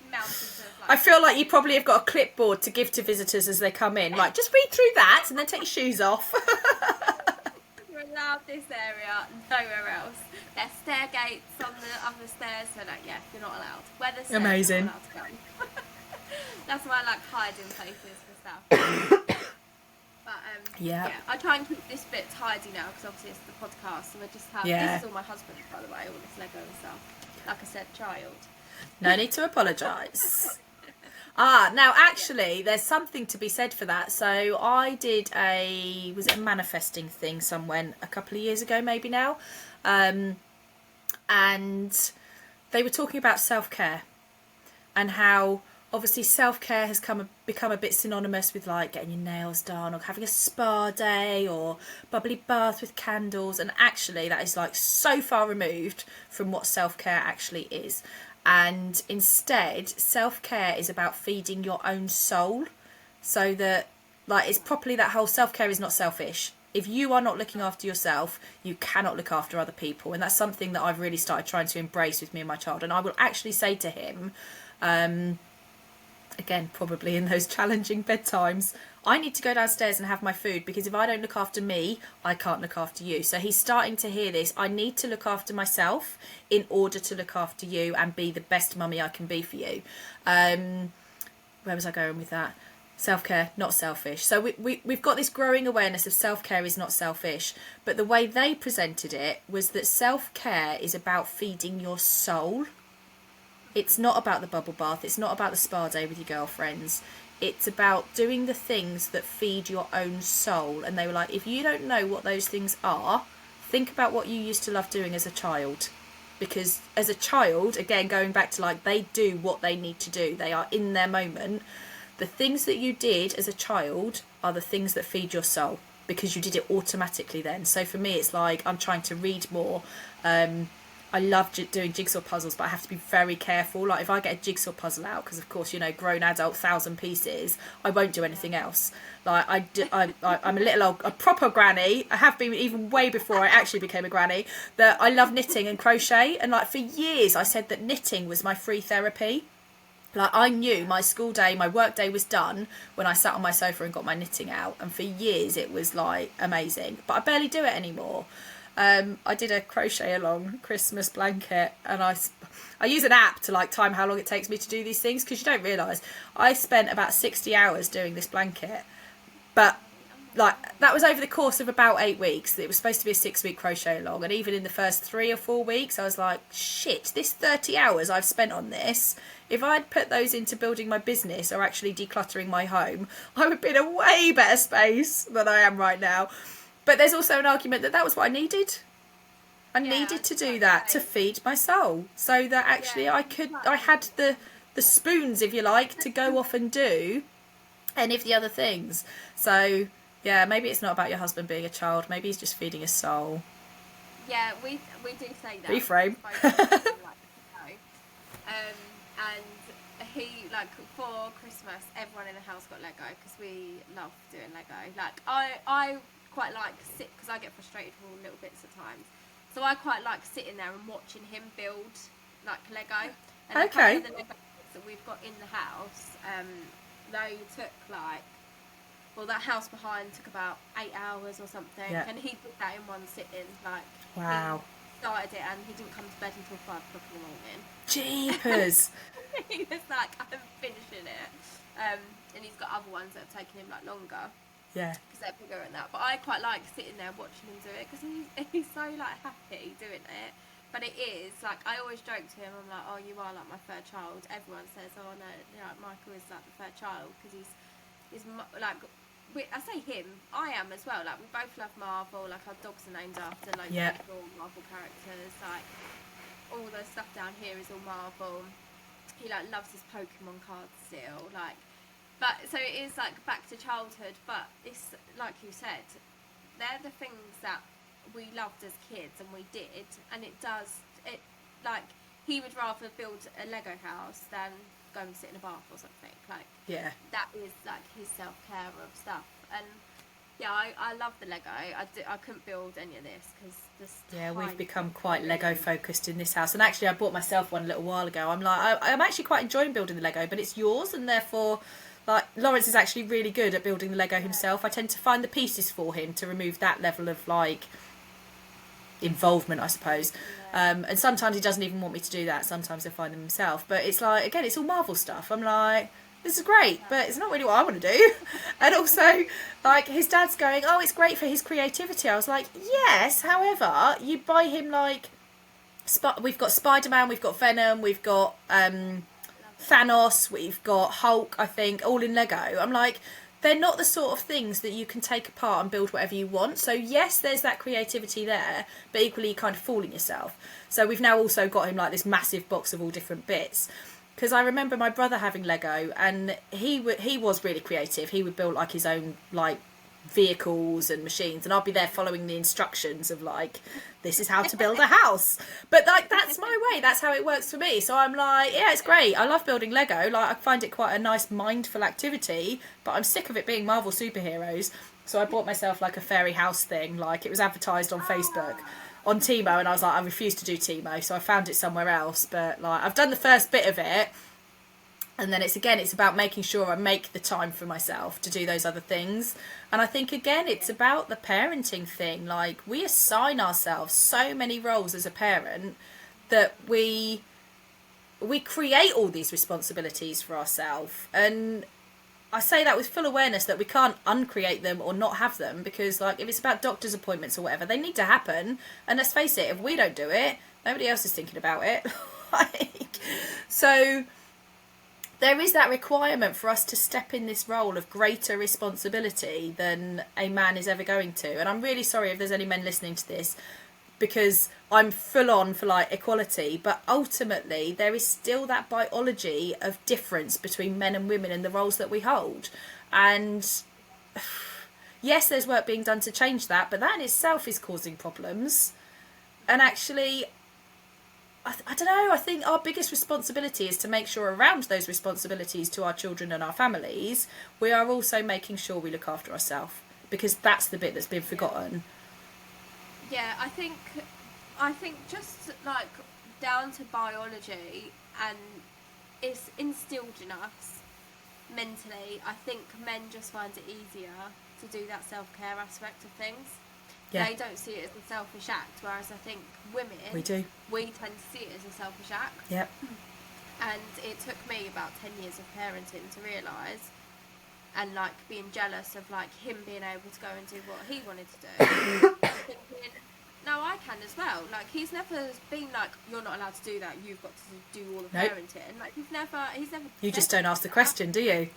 mountains of like... I feel like you probably have got a clipboard to give to visitors as they come in. Like, just read through that and then take your shoes off. You're allowed this area, nowhere else. There's stair gates on the other stairs, so like, yeah, you're not allowed. Where the stairs, Amazing. you're not allowed to go. That's why I like hiding places for stuff. But Yeah. I try and keep this bit tidy now, because obviously it's the podcast, so we just have Yeah. this is all my husband, by the way, all this Lego and stuff. Like I said, child. No need to apologise. Now actually, there's something to be said for that. So I did was it a manifesting thing somewhere a couple of years ago, maybe now, and they were talking about self-care and how obviously self-care has become a bit synonymous with like getting your nails done or having a spa day or bubbly bath with candles, and actually that is like so far removed from what self-care actually is. And instead, self-care is about feeding your own soul, so that, like, it's properly that whole self-care is not selfish. If you are not looking after yourself, you cannot look after other people. And that's something that I've really started trying to embrace with me and my child. And I will actually say to him, again, probably in those challenging bedtimes, I need to go downstairs and have my food, because if I don't look after me, I can't look after you. So he's starting to hear this. I need to look after myself in order to look after you and be the best mummy I can be for you. Where was I going with that? Self-care, not selfish. So we've got this growing awareness of self-care is not selfish. But the way they presented it was that self-care is about feeding your soul. It's not about the bubble bath. It's not about the spa day with your girlfriends. It's about doing the things that feed your own soul. And they were like, if you don't know what those things are, think about what you used to love doing as a child. Because as a child, again, going back to, like, they do what they need to do. They are in their moment. The things that you did as a child are the things that feed your soul, because you did it automatically then. So for me, it's like I'm trying to read more. I love doing jigsaw puzzles, but I have to be very careful. Like, if I get a jigsaw puzzle out, because of course, you know, grown adult 1,000 pieces, I won't do anything else. Like, I'm a proper granny. I have been even way before I actually became a granny, that I love knitting and crochet. And, like, for years I said that knitting was my free therapy. Like, I knew my school day, my work day was done when I sat on my sofa and got my knitting out. And for years it was, like, amazing. But I barely do it anymore. I did a crochet along Christmas blanket, and I use an app to, like, time how long it takes me to do these things, because you don't realise I spent about 60 hours doing this blanket. But, like, that was over the course of about 8 weeks. It was supposed to be a 6-week crochet along, and even in the first 3 or 4 weeks I was like, shit, this 30 hours I've spent on this, if I'd put those into building my business or actually decluttering my home, I would be in a way better space than I am right now. But there's also an argument that was what I needed. I needed to do that to feed my soul, so that actually I had the spoons, if you like, to go off and do any of the other things. So, yeah, maybe it's not about your husband being a child. Maybe he's just feeding his soul. Yeah, we do say that. Reframe. And he, like, for Christmas, everyone in the house got Lego, because we love doing Lego. Like, I quite like because I get frustrated with all little bits at times. So I quite like sitting there and watching him build, like, Lego. And a couple of the Lego that we've got in the house, they took, like, well, that house behind took about 8 hours or something. Yeah. And he did that in one sitting. Like, wow. He started it and he didn't come to bed until 5 o'clock in the morning. Jeepers. He was like, I'm finishing it. And he's got other ones that have taken him, like, longer. Yeah. Because they're bigger and that. But I quite like sitting there watching him do it, because he's so, like, happy doing it. But it is, like, I always joke to him, I'm like, oh, you are like my third child. Everyone says, oh, no, you know, Michael is like the third child, because he's like, I say him, I am as well. Like, we both love Marvel. Like, our dogs are named after, like, all Marvel characters. Like, all the stuff down here is all Marvel. He, like, loves his Pokemon cards still, like. But, so it is, like, back to childhood, but it's, like you said, they're the things that we loved as kids and we did, and like, he would rather build a Lego house than go and sit in a bath or something. Like, that is, like, his self-care of stuff. And, yeah, I love the Lego. I couldn't build any of this, because we've become quite Lego focused in this house. And actually, I bought myself one a little while ago. I'm like, I'm actually quite enjoying building the Lego, but it's yours, and therefore, like, Lawrence is actually really good at building the Lego himself. I tend to find the pieces for him to remove that level of, like, involvement, I suppose. And sometimes he doesn't even want me to do that. Sometimes he'll find them himself. But it's like, again, it's all Marvel stuff. I'm like, this is great, but it's not really what I want to do. And also, like, his dad's going, oh, it's great for his creativity. I was like, yes, however, you buy him, like, we've got Spider-Man, we've got Venom, we've got Thanos, we've got Hulk, I think, all in Lego. I'm like, they're not the sort of things that you can take apart and build whatever you want. So yes, there's that creativity there, but equally you're kind of fooling yourself. So we've now also got him, like, this massive box of all different bits. Because I remember my brother having Lego, and he was really creative. He would build, like, his own, like, vehicles and machines, and I'll be there following the instructions of like, this is how to build a house. But like, that's my way, that's how it works for me. So I'm like, yeah, it's great, I love building Lego, like I find it quite a nice mindful activity, but I'm sick of it being Marvel superheroes. So I bought myself like a fairy house thing, like it was advertised on Facebook, on Timo, and I was like, I refuse to do Timo, so I found it somewhere else. But like, I've done the first bit of it, and then it's about making sure I make the time for myself to do those other things. And I think, again, it's about the parenting thing. Like, we assign ourselves so many roles as a parent that we create all these responsibilities for ourselves. And I say that with full awareness that we can't uncreate them or not have them, because, like, if it's about doctor's appointments or whatever, they need to happen. And let's face it, if we don't do it, nobody else is thinking about it. So there is that requirement for us to step in this role of greater responsibility than a man is ever going to. And I'm really sorry if there's any men listening to this, because I'm full on for like equality, but ultimately there is still that biology of difference between men and women in the roles that we hold. And yes, there's work being done to change that, but that in itself is causing problems. And actually, I don't know, I think our biggest responsibility is to make sure around those responsibilities to our children and our families, we are also making sure we look after ourselves, because that's the bit that's been forgotten. Yeah, I think just like down to biology, and it's instilled in us mentally. I think men just find it easier to do that self-care aspect of things. Yeah. They don't see it as a selfish act, whereas I think women, we tend to see it as a selfish act. Yep. And it took me about 10 years of parenting to realise, and like being jealous of like him being able to go and do what he wanted to do. Thinking, no, I can as well. Like, he's never been like, you're not allowed to do that, you've got to do all the parenting. Like, he's never. You just don't ask the question, do you?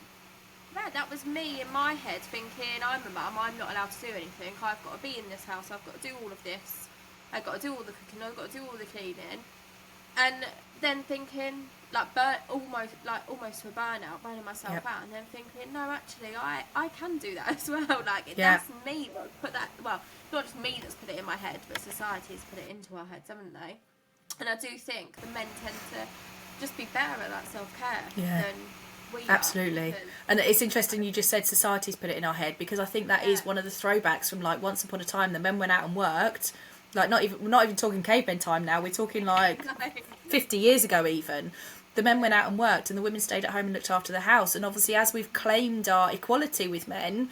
Yeah, that was me in my head thinking, I'm a mum, I'm not allowed to do anything, I've got to be in this house, I've got to do all of this, I've got to do all the cooking, I've got to do all the cleaning. And then thinking, like, almost to a burnout, burning myself out, and then thinking, no, actually, I can do that as well. Like, that's me that put that, well, not just me that's put it in my head, but society's put it into our heads, haven't they? And I do think the men tend to just be better at that self-care than we Absolutely. And it's interesting you just said society's put it in our head, because I think that is one of the throwbacks from like once upon a time the men went out and worked, like we're not even talking caveman time now, we're talking like 50 years ago even. The men went out and worked and the women stayed at home and looked after the house. And obviously, as we've claimed our equality with men,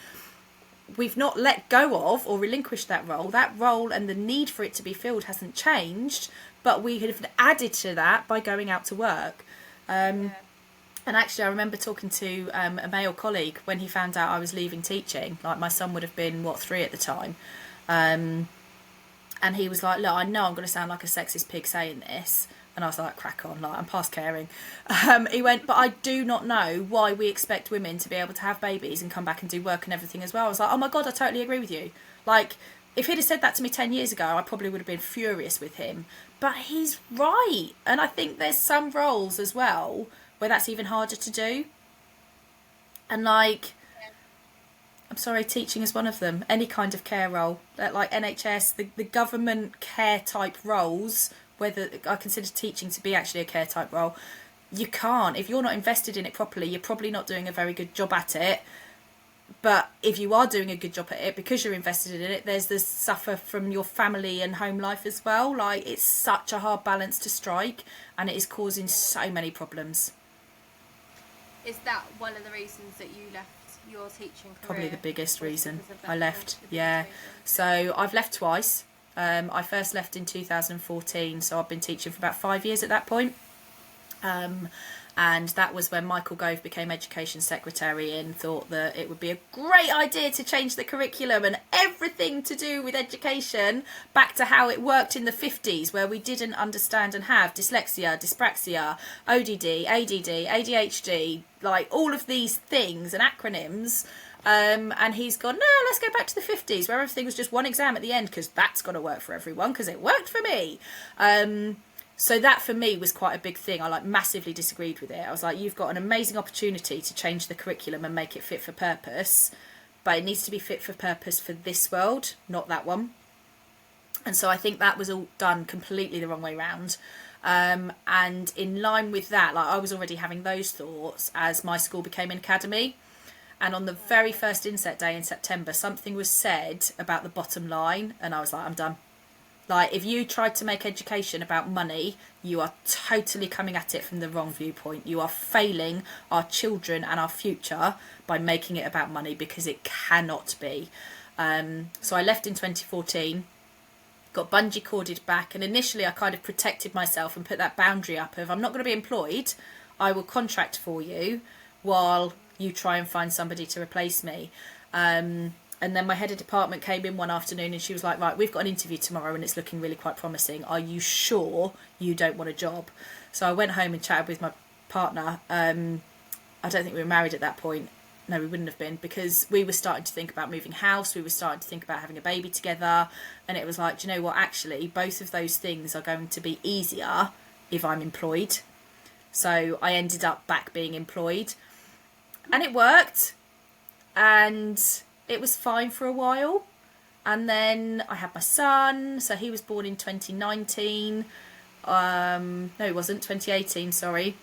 we've not let go of or relinquished that role, and the need for it to be filled hasn't changed, but we have added to that by going out to work. And actually, I remember talking to a male colleague when he found out I was leaving teaching. Like, my son would have been, 3 at the time. And he was like, look, I know I'm going to sound like a sexist pig saying this. And I was like, crack on, like, I'm past caring. He went, but I do not know why we expect women to be able to have babies and come back and do work and everything as well. I was like, oh my God, I totally agree with you. Like, if he'd have said that to me 10 years ago, I probably would have been furious with him. But he's right. And I think there's some roles as well where that's even harder to do. And like, I'm sorry, teaching is one of them. Any kind of care role, like NHS, the government care type roles, whether I consider teaching to be actually a care type role, you can't. If you're not invested in it properly, you're probably not doing a very good job at it. But if you are doing a good job at it, because you're invested in it, there's the suffer from your family and home life as well. Like, it's such a hard balance to strike, and it is causing so many problems. Is that one of the reasons that you left your teaching career? Probably the biggest reason I left. Yeah. So I've left twice. I first left in 2014, so I've been teaching for about 5 years at that point. And that was when Michael Gove became Education Secretary and thought that it would be a great idea to change the curriculum and everything to do with education back to how it worked in the 50s, where we didn't understand and have dyslexia, dyspraxia, ODD, ADD, ADHD, like all of these things and acronyms. And he's gone, no, let's go back to the 50s where everything was just one exam at the end, because that's got to work for everyone, because it worked for me. So that for me was quite a big thing. I like massively disagreed with it. I was like, you've got an amazing opportunity to change the curriculum and make it fit for purpose, but it needs to be fit for purpose for this world, not that one. And so I think that was all done completely the wrong way round. And in line with that, like, I was already having those thoughts as my school became an academy. And on the very first inset day in September, something was said about the bottom line, and I was like, I'm done. Like, if you tried to make education about money, you are totally coming at it from the wrong viewpoint. You are failing our children and our future by making it about money, because it cannot be. So I left in 2014, got bungee corded back, and initially I kind of protected myself and put that boundary up of, I'm not going to be employed, I will contract for you while you try and find somebody to replace me. And then my head of department came in one afternoon and she was like, right, we've got an interview tomorrow and it's looking really quite promising. Are you sure you don't want a job? So I went home and chatted with my partner. I don't think we were married at that point. No, we wouldn't have been, because we were starting to think about moving house. We were starting to think about having a baby together. And it was like, do you know what? Actually, both of those things are going to be easier if I'm employed. So I ended up back being employed. And it worked. And it was fine for a while. And then I had my son. So he was born in 2019. No, he wasn't. 2018, sorry.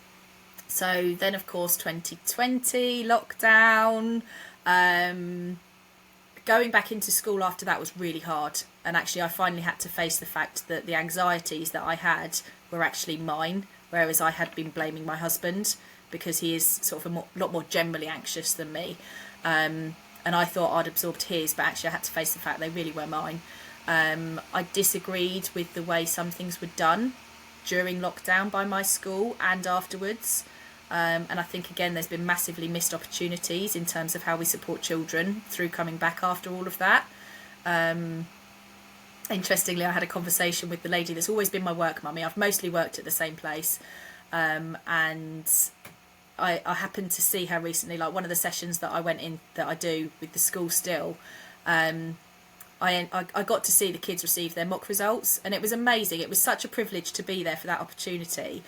So then, of course, 2020, lockdown. Going back into school after that was really hard. And actually, I finally had to face the fact that the anxieties that I had were actually mine, whereas I had been blaming my husband, because he is sort of a lot more generally anxious than me. And I thought I'd absorbed his, but actually I had to face the fact they really were mine. I disagreed with the way some things were done during lockdown by my school and afterwards. And I think, again, there's been massively missed opportunities in terms of how we support children through coming back after all of that. Interestingly, I had a conversation with the lady that's always been my work mummy. I've mostly worked at the same place. And I happened to see her recently, like one of the sessions that I went in that I do with the school still. I got to see the kids receive their mock results, and it was amazing. It was such a privilege to be there for that opportunity.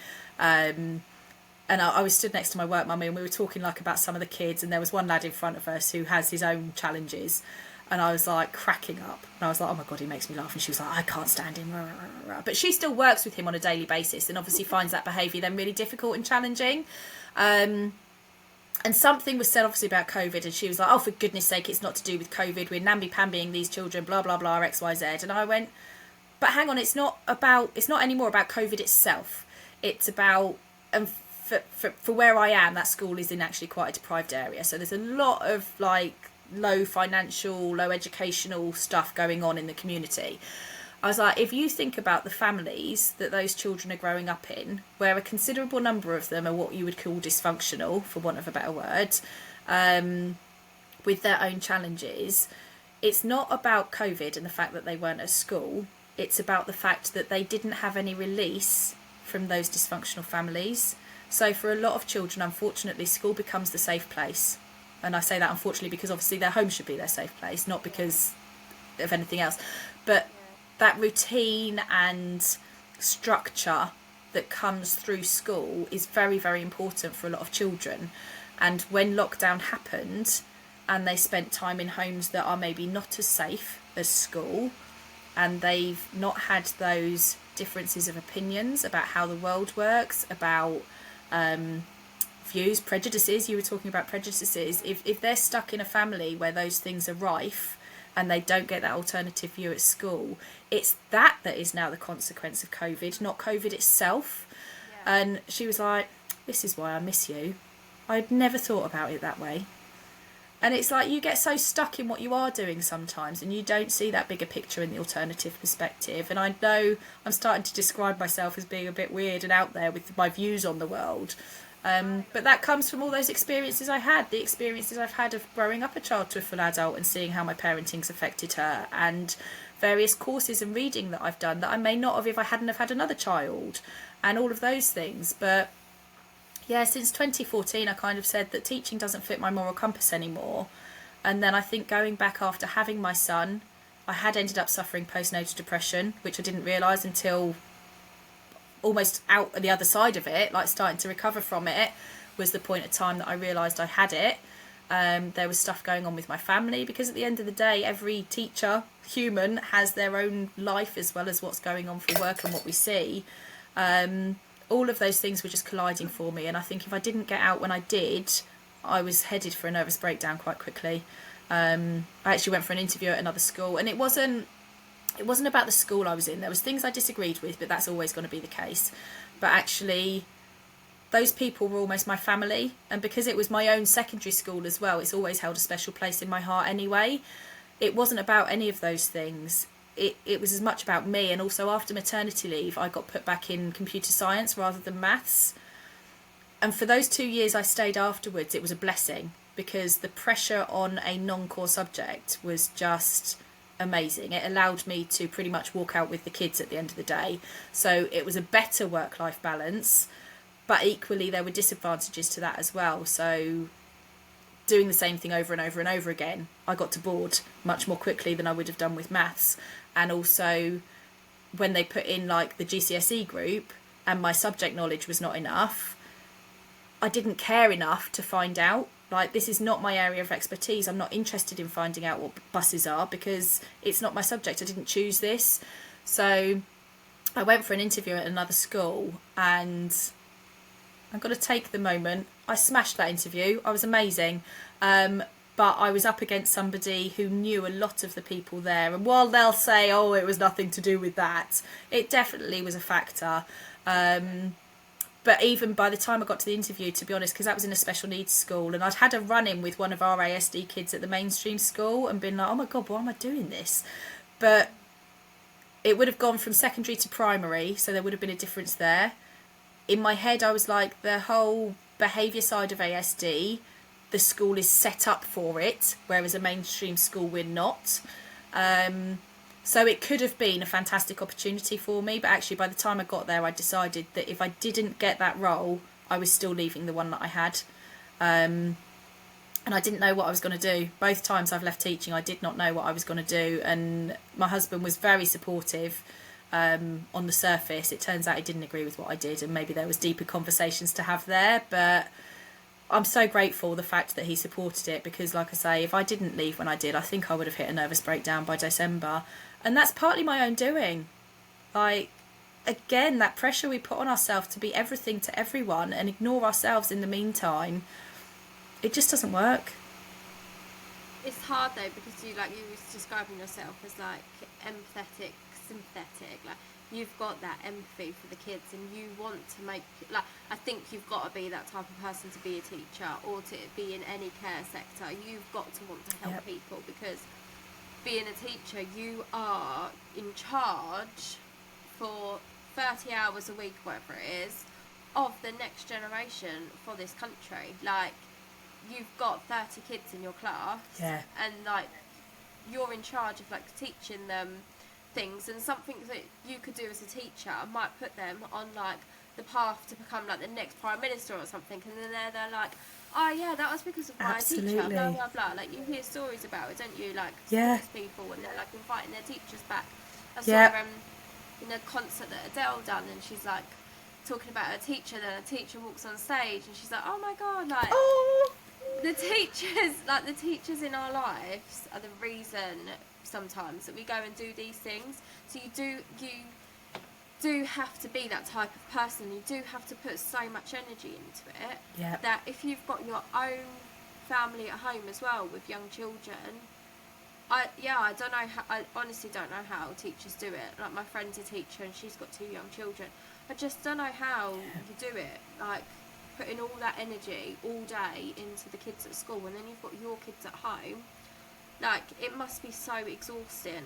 And I was stood next to my work mummy, and we were talking like about some of the kids, and there was one lad in front of us who has his own challenges, and I was like cracking up, and I was like, oh my god, he makes me laugh. And she was like, I can't stand him. But she still works with him on a daily basis, and obviously finds that behaviour then really difficult and challenging. And something was said obviously about COVID, and she was like, oh, for goodness sake, it's not to do with COVID, we're namby-pambying these children, blah blah blah, XYZ. And I went, but hang on, it's not anymore about COVID itself. It's about, and for where I am, that school is in actually quite a deprived area, so there's a lot of like low financial, low educational stuff going on in the community. I was like, if you think about the families that those children are growing up in, where a considerable number of them are what you would call dysfunctional, for want of a better word, with their own challenges, it's not about COVID and the fact that they weren't at school. It's about the fact that they didn't have any release from those dysfunctional families. So for a lot of children, unfortunately, school becomes the safe place. And I say that unfortunately because obviously their home should be their safe place, not because of anything else. But that routine and structure that comes through school is very, very important for a lot of children. And when lockdown happened and they spent time in homes that are maybe not as safe as school, and they've not had those differences of opinions about how the world works, about views, prejudices, you were talking about prejudices, if they're stuck in a family where those things are rife and they don't get that alternative view at school, it's that is now the consequence of COVID, not COVID itself. Yeah. And she was like, this is why I miss you. I'd never thought about it that way. And it's like you get so stuck in what you are doing sometimes and you don't see that bigger picture in the alternative perspective. And I know I'm starting to describe myself as being a bit weird and out there with my views on the world. But that comes from all those experiences I had, the experiences I've had of growing up a child to a full adult and seeing how my parenting's affected her, and various courses and reading that I've done that I may not have if I hadn't have had another child, and all of those things. But yeah, since 2014 I kind of said that teaching doesn't fit my moral compass anymore. And then I think going back after having my son, I had ended up suffering postnatal depression, which I didn't realise until almost out the other side of it, like starting to recover from it, was the point of time that I realised I had it. There was stuff going on with my family, because at the end of the day, every teacher, human, has their own life as well as what's going on for work and what we see. All of those things were just colliding for me, and I think if I didn't get out when I did, I was headed for a nervous breakdown quite quickly. I actually went for an interview at another school, and it wasn't about the school I was in. There was things I disagreed with, but that's always going to be the case. But actually, those people were almost my family, and because it was my own secondary school as well, it's always held a special place in my heart anyway. It wasn't about any of those things. It was as much about me, and also after maternity leave I got put back in computer science rather than maths. And for those 2 years I stayed afterwards, it was a blessing, because the pressure on a non-core subject was just amazing. It allowed me to pretty much walk out with the kids at the end of the day. So it was a better work-life balance, but equally there were disadvantages to that as well. So doing the same thing over and over and over again, I got to bored much more quickly than I would have done with maths. And also when they put in like the GCSE group and my subject knowledge was not enough, I didn't care enough to find out. Like, this is not my area of expertise. I'm not interested in finding out what buses are, because it's not my subject. I didn't choose this. So I went for an interview at another school, and I've got to take the moment. I smashed that interview. I was amazing. But I was up against somebody who knew a lot of the people there. And while they'll say, oh, it was nothing to do with that, it definitely was a factor. But even by the time I got to the interview, to be honest, because that was in a special needs school, and I'd had a run-in with one of our ASD kids at the mainstream school and been like, oh my God, why am I doing this? But it would have gone from secondary to primary, so there would have been a difference there. In my head, I was like, the whole behaviour side of ASD, the school is set up for it, whereas a mainstream school we're not. So it could have been a fantastic opportunity for me, but actually by the time I got there, I decided that if I didn't get that role, I was still leaving the one that I had. And I didn't know what I was going to do. Both times I've left teaching, I did not know what I was going to do. And my husband was very supportive on the surface. It turns out he didn't agree with what I did, and maybe there was deeper conversations to have there. But I'm so grateful the fact that he supported it, because like I say, if I didn't leave when I did, I think I would have hit a nervous breakdown by December. And that's partly my own doing. Like, again, that pressure we put on ourselves to be everything to everyone and ignore ourselves in the meantime, it just doesn't work. It's hard though, because you was describing yourself as like empathetic, sympathetic. Like, you've got that empathy for the kids, and you want to make, like, I think you've got to be that type of person to be a teacher or to be in any care sector. You've got to want to help people, because being a teacher, you are in charge for 30 hours a week, whatever it is, of the next generation for this country. Like, you've got 30 kids in your class, and like, you're in charge of like teaching them things, and something that you could do as a teacher might put them on like the path to become like the next prime minister or something, and then they're like, oh yeah, that was because of my teacher, blah blah blah. Like, you hear stories about it, don't you? Like, sports people, and they're like inviting their teachers back. I saw in a concert that Adele done, and she's like talking about her teacher, then a teacher walks on stage and she's like, oh my God, like, the teachers in our lives are the reason sometimes that we go and do these things. So you do have to be that type of person. You do have to put so much energy into it, that if you've got your own family at home as well with young children, I honestly don't know how teachers do it. Like, my friend's a teacher and she's got 2 young children. I just don't know how you do it, like putting all that energy all day into the kids at school, and then you've got your kids at home. Like, it must be so exhausting.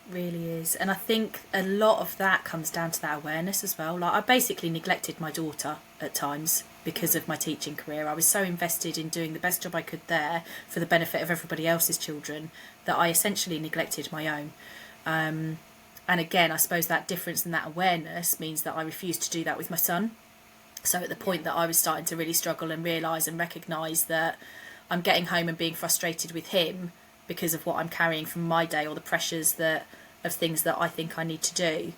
Really is. And I think a lot of that comes down to that awareness as well. Like, I basically neglected my daughter at times because of my teaching career. I was so invested in doing the best job I could there for the benefit of everybody else's children that I essentially neglected my own. And again, I suppose that difference and that awareness means that I refused to do that with my son. So at the point that I was starting to really struggle and realise and recognise that I'm getting home and being frustrated with him because of what I'm carrying from my day, or the pressures of things that I think I need to do,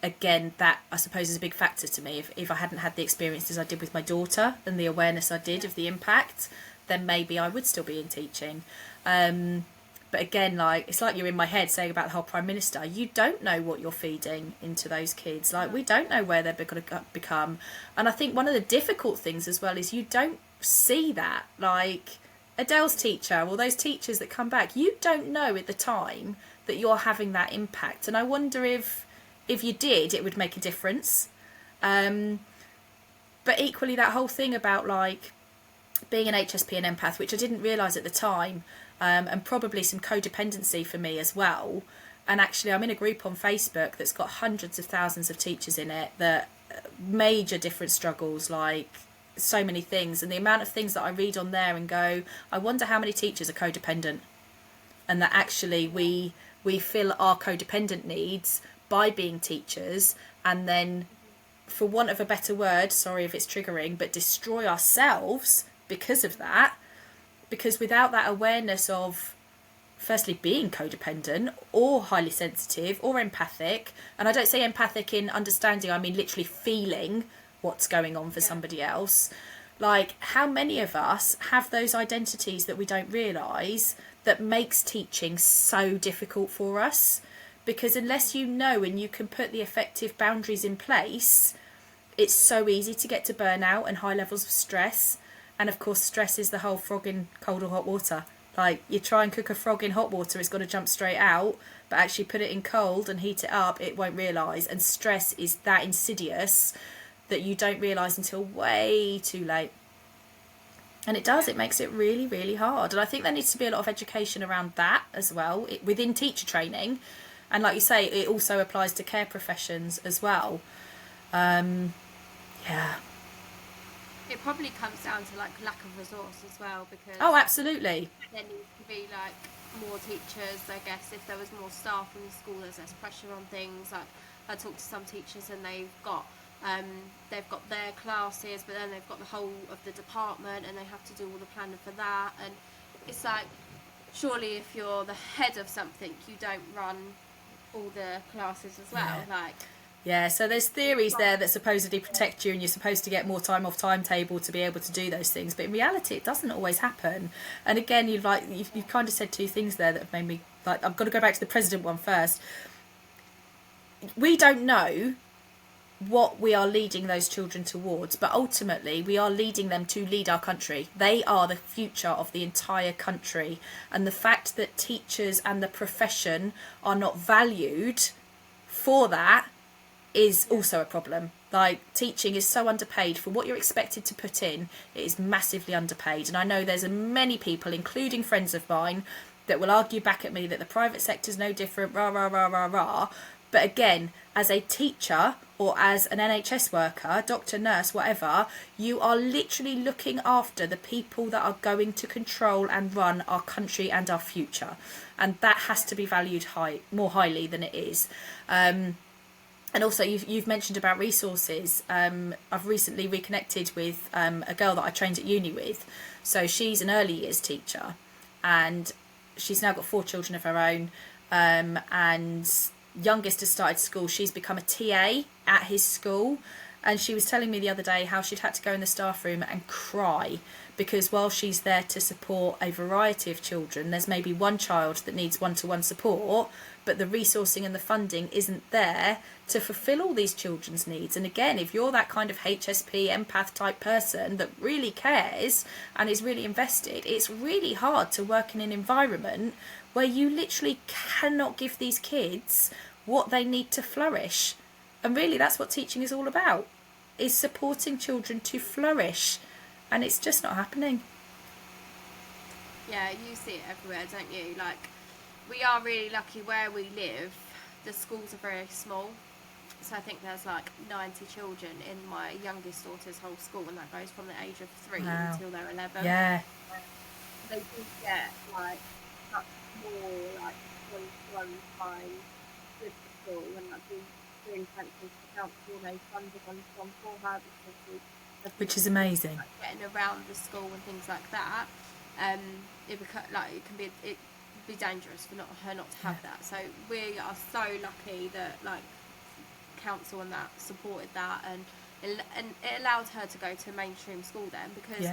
again, that I suppose is a big factor to me. If I hadn't had the experiences I did with my daughter and the awareness I did of the impact, then maybe I would still be in teaching. But again, like, it's like you're in my head saying about the whole Prime Minister. You don't know what you're feeding into those kids. Like, we don't know where they're going to become. And I think one of the difficult things as well is you don't see that. Like, Adele's teacher, or those teachers that come back, you don't know at the time that you're having that impact. And I wonder if you did, it would make a difference. But equally, that whole thing about, like, being an HSP and empath, which I didn't realise at the time, and probably some codependency for me as well. And actually, I'm in a group on Facebook that's got hundreds of thousands of teachers in it, that major different struggles, like so many things. And the amount of things that I read on there and go, I wonder how many teachers are codependent, and that actually we fill our codependent needs by being teachers, and then, for want of a better word, sorry if it's triggering, but destroy ourselves because of that. Because without that awareness of, firstly, being codependent or highly sensitive or empathic, and I don't say empathic in understanding, I mean literally feeling what's going on for somebody else, like, how many of us have those identities that we don't realise that makes teaching so difficult for us? Because unless you know and you can put the effective boundaries in place, it's so easy to get to burnout and high levels of stress. And of course, stress is the whole frog in cold or hot water. Like, you try and cook a frog in hot water, it's got to jump straight out, but actually put it in cold and heat it up, it won't realise. And stress is that insidious that you don't realise until way too late. And it does, it makes it really, really hard. And I think there needs to be a lot of education around that as well, within teacher training. And like you say, it also applies to care professions as well. Yeah. It probably comes down to like lack of resource as well, because absolutely, there needs to be like more teachers. I guess if there was more staff in the school, there's less pressure on things. Like, I talked to some teachers and they've got their classes, but then they've got the whole of the department and they have to do all the planning for that. And it's like, surely if you're the head of something, you don't run all the classes as well. Yeah, so there's theories there that supposedly protect you and you're supposed to get more time off timetable to be able to do those things, but in reality it doesn't always happen. And again, you've kind of said two things there that have made me, like, I've got to go back to the president one first. We don't know what we are leading those children towards, but ultimately we are leading them to lead our country. They are the future of the entire country, and the fact that teachers and the profession are not valued for that is also a problem. Like, teaching is so underpaid for what you're expected to put in. It is massively underpaid, and I know there's many people, including friends of mine, that will argue back at me that the private sector's no different, rah rah rah rah rah. But again, as a teacher or as an NHS worker, doctor, nurse, whatever, you are literally looking after the people that are going to control and run our country and our future, and that has to be valued more highly than it is. And also, you've mentioned about resources. I've recently reconnected with a girl that I trained at uni with. So she's an early years teacher, and she's now got 4 children of her own. And youngest has started school. She's become a TA at his school. And she was telling me the other day how she'd had to go in the staff room and cry, because while she's there to support a variety of children, there's maybe one child that needs one-to-one support, but the resourcing and the funding isn't there to fulfill all these children's needs. And again, if you're that kind of HSP empath type person that really cares and is really invested, it's really hard to work in an environment where you literally cannot give these kids what they need to flourish. And really, that's what teaching is all about, is supporting children to flourish. And it's just not happening. Yeah, you see it everywhere, don't you? Like, we are really lucky where we live. The schools are very small. So I think there's like 90 children in my youngest daughter's whole school, and that goes from the age of 3 until they're 11. Yeah. They do get like much more like one time with the school, and like doing thanks to the council, they funded one for her, Which is amazing. Like, getting around the school and things like that. It can be dangerous for her not to have that. So we are so lucky that, like, council and that supported that, and it allowed her to go to mainstream school then, because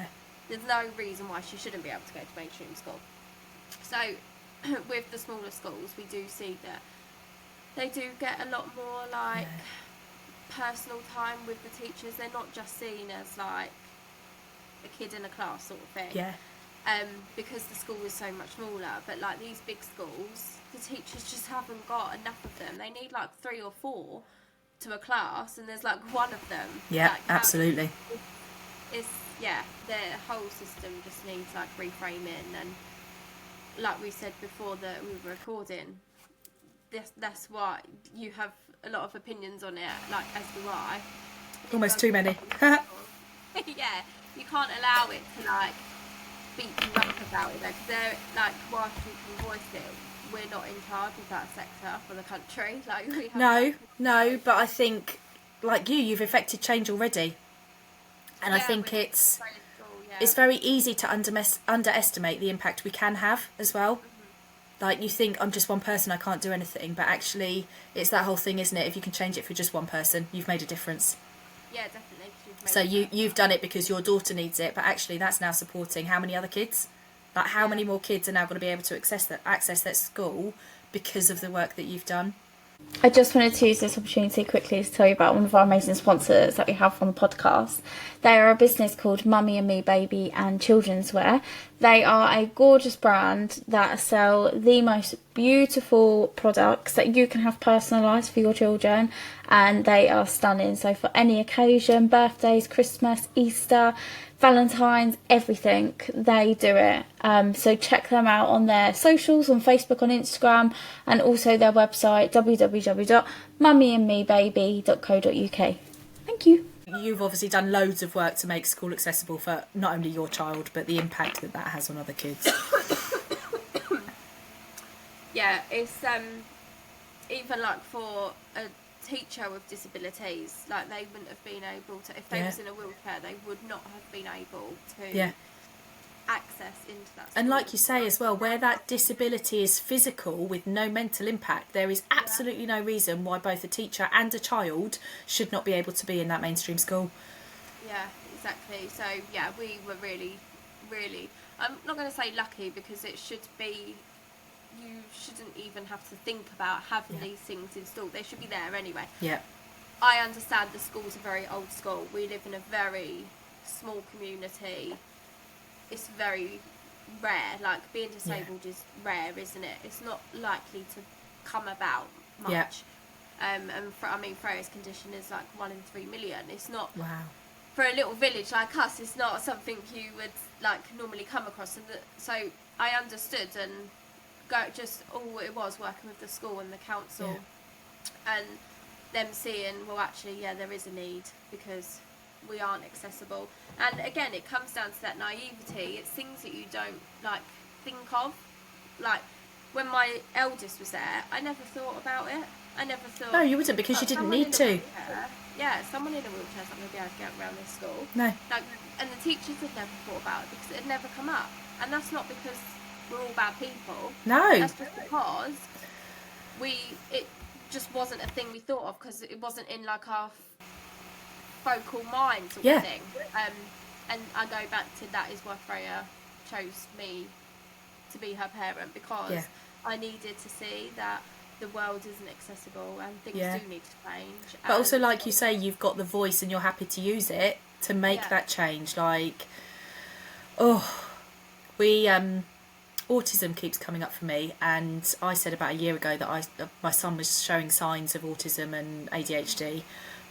there's no reason why she shouldn't be able to go to mainstream school. So with the smaller schools, we do see that they do get a lot more like personal time with the teachers. They're not just seen as like a kid in a class sort of thing. Because the school is so much smaller. But like these big schools, the teachers just haven't got enough of them. They need like 3 or 4 to a class, and there's like one of them. Yeah, absolutely. It's the whole system just needs like reframing, and like we said before that we were recording, that's why you have a lot of opinions on it, like as do I. Almost too many. Yeah, you can't allow it to like beat you up about it though, because they're like, whilst we can voice it, we're not in charge of that sector for the country. Like we have no, but I think like you've affected change already, and I think it's very easy to underestimate the impact we can have as well. Like you think I'm just one person, I can't do anything, but actually it's that whole thing, isn't it? If you can change it for just one person, you've made a difference. Yeah, definitely. So you've done it because your daughter needs it, but actually that's now supporting how many other kids? Like how many more kids are now going to be able to access that school because of the work that you've done? I just wanted to use this opportunity quickly to tell you about one of our amazing sponsors that we have on the podcast. They are a business called Mummy and Me Baby and Children's Wear. They are a gorgeous brand that sell the most beautiful products that you can have personalised for your children, and they are stunning. So for any occasion, birthdays, Christmas, Easter, Valentine's, everything, they do it. So check them out on their socials, on Facebook, on Instagram, and also their website www.mummyandmebaby.co.uk. Thank you. You've obviously done loads of work to make school accessible for not only your child, but the impact that has on other kids. Yeah, it's even like for a teacher with disabilities, like they wouldn't have been able to, if they was in a wheelchair, they would not have been able to access into that school. And like you say as well, where that disability is physical with no mental impact, there is absolutely no reason why both a teacher and a child should not be able to be in that mainstream school. Yeah, exactly. So yeah, we were really, really, I'm not going to say lucky, because it should be, you shouldn't even have to think about having these things installed. They should be there anyway. Yeah. I understand the school's a very old school. We live in a very small community. It's very rare. Like being disabled is rare, isn't it? It's not likely to come about much. Yeah. And Freya's condition is like 1 in 3 million. It's not. Wow. For a little village like us, it's not something you would like normally come across. And so I understood, and just all it was working with the school and the council, and them seeing, well, actually, there is a need because we aren't accessible. And again, it comes down to that naivety. It's things that you don't like think of. Like when my eldest was there, I never thought about it. I never thought. No, you wouldn't, because you didn't need to. Someone in a wheelchair's not going to be able to get around this school. No. Like, and the teachers had never thought about it because it had never come up. And that's not because we're all bad people. No. That's just because it just wasn't a thing we thought of, because it wasn't in like our focal mind sort of thing. And I go back to that is why Freya chose me to be her parent, because I needed to see that the world isn't accessible and things do need to change. But also, like you say, you've got the voice and you're happy to use it to make that change. Like, autism keeps coming up for me, and I said about a year ago that my son was showing signs of autism and ADHD,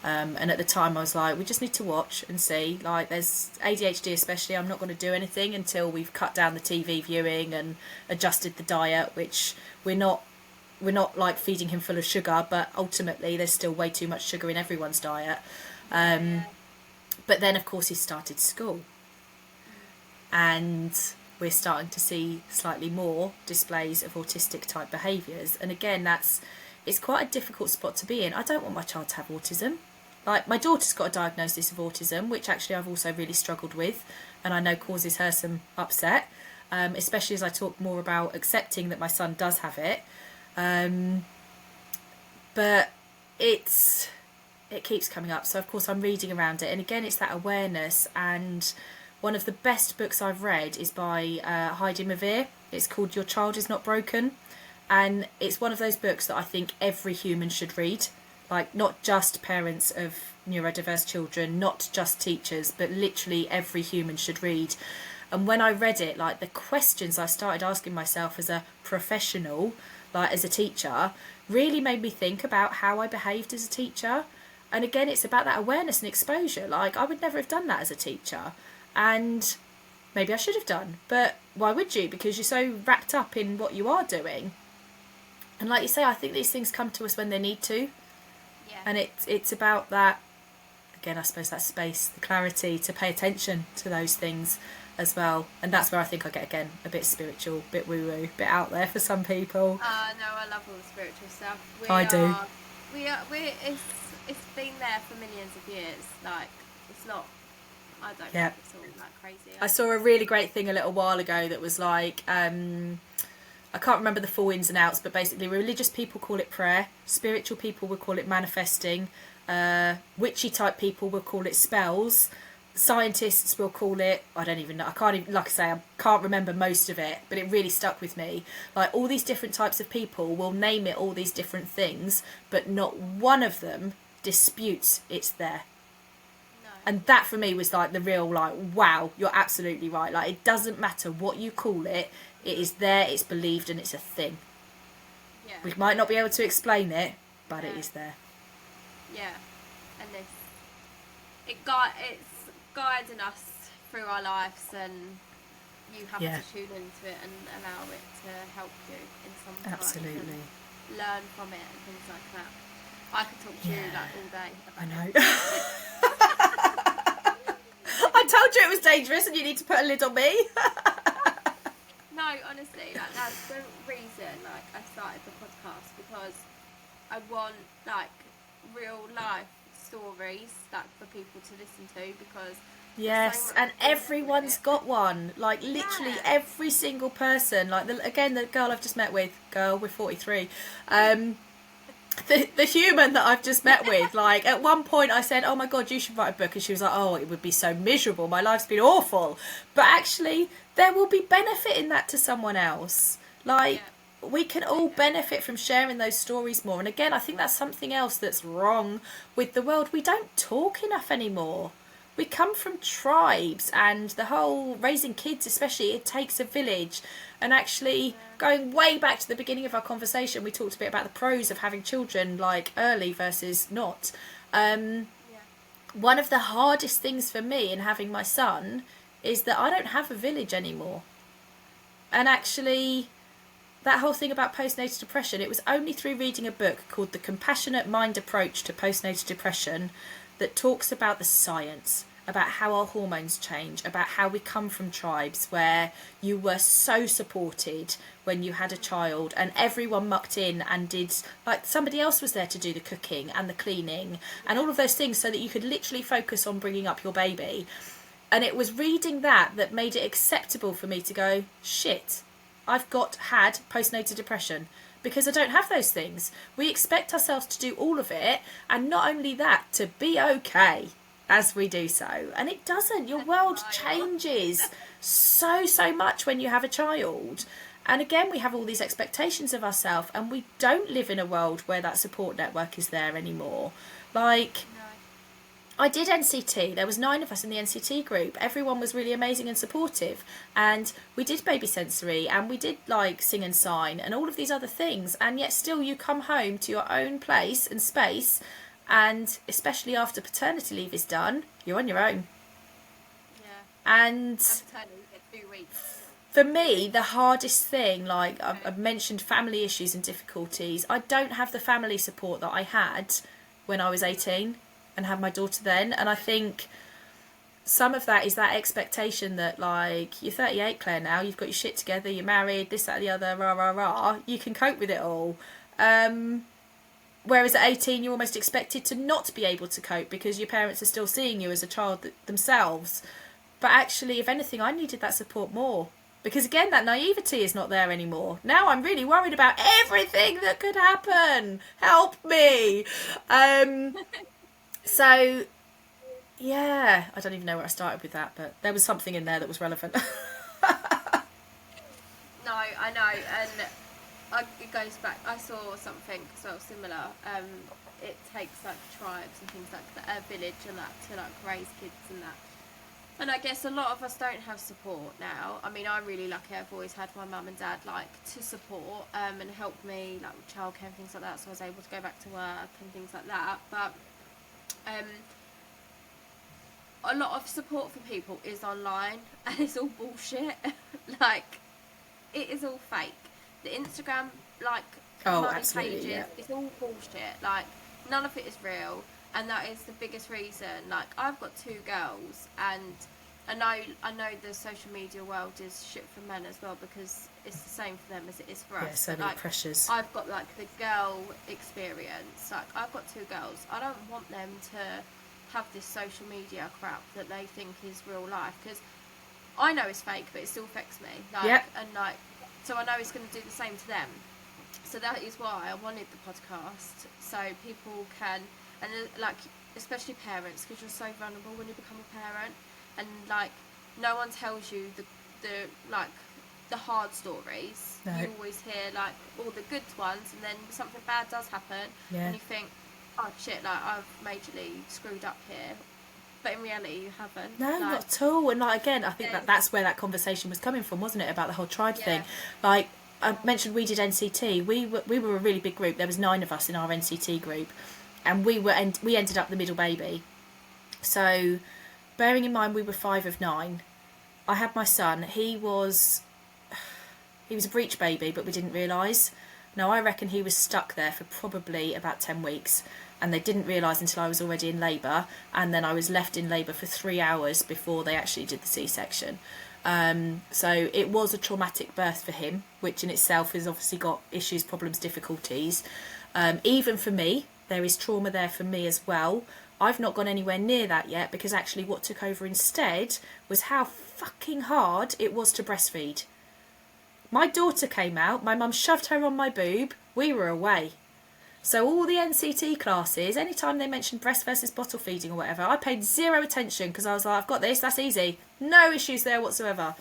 and at the time I was like, we just need to watch and see. Like, there's ADHD especially, I'm not going to do anything until we've cut down the TV viewing and adjusted the diet, which we're not like feeding him full of sugar, but ultimately there's still way too much sugar in everyone's diet. But then of course he started school, and we're starting to see slightly more displays of autistic type behaviours. And again, it's quite a difficult spot to be in. I don't want my child to have autism. Like, my daughter's got a diagnosis of autism, which actually I've also really struggled with, and I know causes her some upset, especially as I talk more about accepting that my son does have it. But it's it keeps coming up. So of course I'm reading around it, and again it's that awareness. And one of the best books I've read is by Heidi Mavir. It's called Your Child Is Not Broken, and it's one of those books that I think every human should read, like not just parents of neurodiverse children, not just teachers, but literally every human should read. And when I read it, like the questions I started asking myself as a professional, like as a teacher, really made me think about how I behaved as a teacher. And again, it's about that awareness and exposure. Like, I would never have done that as a teacher, and maybe I should have done, but why would you? Because you're so wrapped up in what you are doing. And like you say, I think these things come to us when they need to. Yeah. And it's about that, again, I suppose that space, the clarity to pay attention to those things as well. And that's where I think I get, again, a bit spiritual, a bit woo-woo, a bit out there for some people. No, I love all the spiritual stuff. I do. It's been there for millions of years. Like, it's not, I don't Yeah. think it's all that crazy. I saw a really great thing a little while ago that was like, I can't remember the full ins and outs, but basically religious people call it prayer, spiritual people will call it manifesting, witchy type people will call it spells, scientists will call it, I don't even know, I can't even, like I say, I can't remember most of it, but it really stuck with me. Like, all these different types of people will name it all these different things, but not one of them disputes it's there. No. And that for me was like the real, like, wow, you're absolutely right. Like, it doesn't matter what you call it, it is there, it's believed, and it's a thing. Yeah. We might not be able to explain it, but it Yeah. is there. Yeah. And it's guiding us through our lives, and you have Yeah. to tune into it and allow it to help you in some way. Absolutely. And learn from it and things like that. I could talk to you Yeah. like all day. I know. I told you it was dangerous and you need to put a lid on me. No, honestly, like that's the reason like I started the podcast, because I want like real life stories like for people to listen to, because Yes, so and much everyone's got one. Like, literally Yeah. every single person. Like, the girl I've just met with, we're 43. The human that I've just met with, like, at one point I said, oh my God, you should write a book. And she was like, oh, it would be so miserable. My life's been awful. But actually, there will be benefit in that to someone else. Like, we can all benefit from sharing those stories more. And again, I think that's something else that's wrong with the world. We don't talk enough anymore. We come from tribes, and the whole raising kids, especially, it takes a village. And actually, going way back to the beginning of our conversation, we talked a bit about the pros of having children, like early versus not. One of the hardest things for me in having my son is that I don't have a village anymore. And actually, that whole thing about postnatal depression, it was only through reading a book called The Compassionate Mind Approach to Postnatal Depression that talks about the science, about how our hormones change, about how we come from tribes where you were so supported when you had a child and everyone mucked in and did, like, somebody else was there to do the cooking and the cleaning and all of those things so that you could literally focus on bringing up your baby. And it was reading that made it acceptable for me to go, shit, I've had postnatal depression. Because I don't have those things. We expect ourselves to do all of it, and not only that, to be okay as we do so. And it doesn't. Your world changes so much when you have a child. And again, we have all these expectations of ourselves, and we don't live in a world where that support network is there anymore. Like, I did NCT. There was 9 of us in the NCT group. Everyone was really amazing and supportive. And we did baby sensory, and we did like sing and sign and all of these other things. And yet still you come home to your own place and space. And especially after paternity leave is done, you're on your own. Yeah. And Paternity, you get 2 weeks. for me, the hardest thing, like I've mentioned family issues and difficulties. I don't have the family support that I had when I was 18. And had my daughter then, and I think some of that is that expectation that, like, you're 38, Claire, now, you've got your shit together, you're married, this, that, the other, rah, rah, rah, you can cope with it all. Whereas at 18, you're almost expected to not be able to cope because your parents are still seeing you as a child themselves. But actually, if anything, I needed that support more. Because again, that naivety is not there anymore. Now I'm really worried about everything that could happen. Help me. So, yeah, I don't even know where I started with that, but there was something in there that was relevant. No, I know, and it goes back. I saw something sort of similar. It takes like tribes and things like that, a village and that, to like raise kids and that. And I guess a lot of us don't have support now. I mean, I'm really lucky. I've always had my mum and dad like to support and help me like with childcare and things like that. So I was able to go back to work and things like that. But a lot of support for people is online, and it's all bullshit. Like, it is all fake. The Instagram, like, money pages, yeah. it's all bullshit. Like, none of it is real, and that is the biggest reason. Like, I've got 2 girls, and I know the social media world is shit for men as well, because it's the same for them as it is for us. Yeah, so many like, pressures. I've got like the girl experience. Like, I've got 2 girls. I don't want them to have this social media crap that they think is real life, because I know it's fake, but it still affects me. Like, yep. And like, so I know it's going to do the same to them. So that is why I wanted the podcast, so people can, and like, especially parents, because you're so vulnerable when you become a parent, and like, no one tells you the like the hard stories. No. You always hear like all the good ones, and then something bad does happen, Yeah. and you think, oh shit, like, I've majorly screwed up here. But in reality, you haven't. No, like, not at all. And like, again, I think Yeah. that's where that conversation was coming from, wasn't it? About the whole tribe Yeah. thing. Like, I mentioned we did NCT. We were a really big group. There was 9 of us in our NCT group, and we ended up the middle baby. So, bearing in mind we were 5 of 9, I had my son. He was a breech baby, but we didn't realise. Now, I reckon he was stuck there for probably about 10 weeks, and they didn't realise until I was already in labour, and then I was left in labour for 3 hours before they actually did the C-section. So it was a traumatic birth for him, which in itself has obviously got issues, problems, difficulties. Even for me, there is trauma there for me as well. I've not gone anywhere near that yet, because actually what took over instead was how fucking hard it was to breastfeed. My daughter came out, my mum shoved her on my boob, we were away. So all the NCT classes, anytime they mentioned breast versus bottle feeding or whatever, I paid 0 attention, because I was like, I've got this, that's easy. No issues there whatsoever.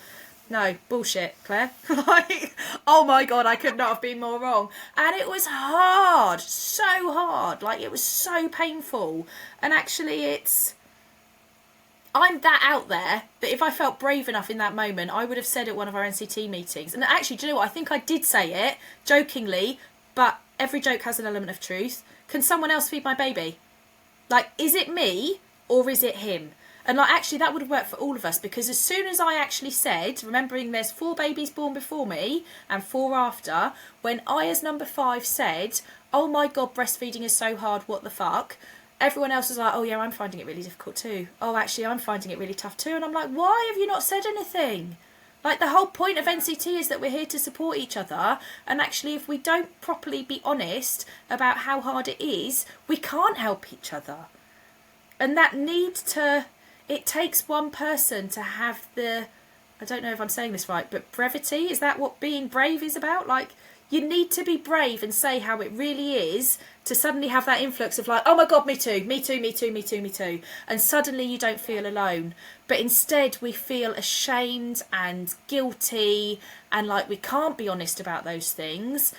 No, bullshit, Claire. Like, oh my God, I could not have been more wrong. And it was hard, so hard. Like, it was so painful. And actually I'm that out there that if I felt brave enough in that moment, I would have said at one of our NCT meetings. And actually, do you know what? I think I did say it jokingly, but every joke has an element of truth. Can someone else feed my baby? Like, is it me or is it him? And like, actually, that would have worked for all of us, because as soon as I actually said, remembering there's 4 babies born before me and 4 after, when I, as number 5, said, oh my God, breastfeeding is so hard, what the fuck? Everyone else was like, oh yeah, I'm finding it really difficult too. Oh, actually, I'm finding it really tough too. And I'm like, why have you not said anything? Like, the whole point of NCT is that we're here to support each other, and actually if we don't properly be honest about how hard it is, we can't help each other. And that need to, it takes one person to have the, I don't know if I'm saying this right, but brevity, is that what being brave is about? Like, you need to be brave and say how it really is to suddenly have that influx of like, oh my God, me too, me too, me too, me too, me too. And suddenly you don't feel alone. But instead we feel ashamed and guilty, and like we can't be honest about those things.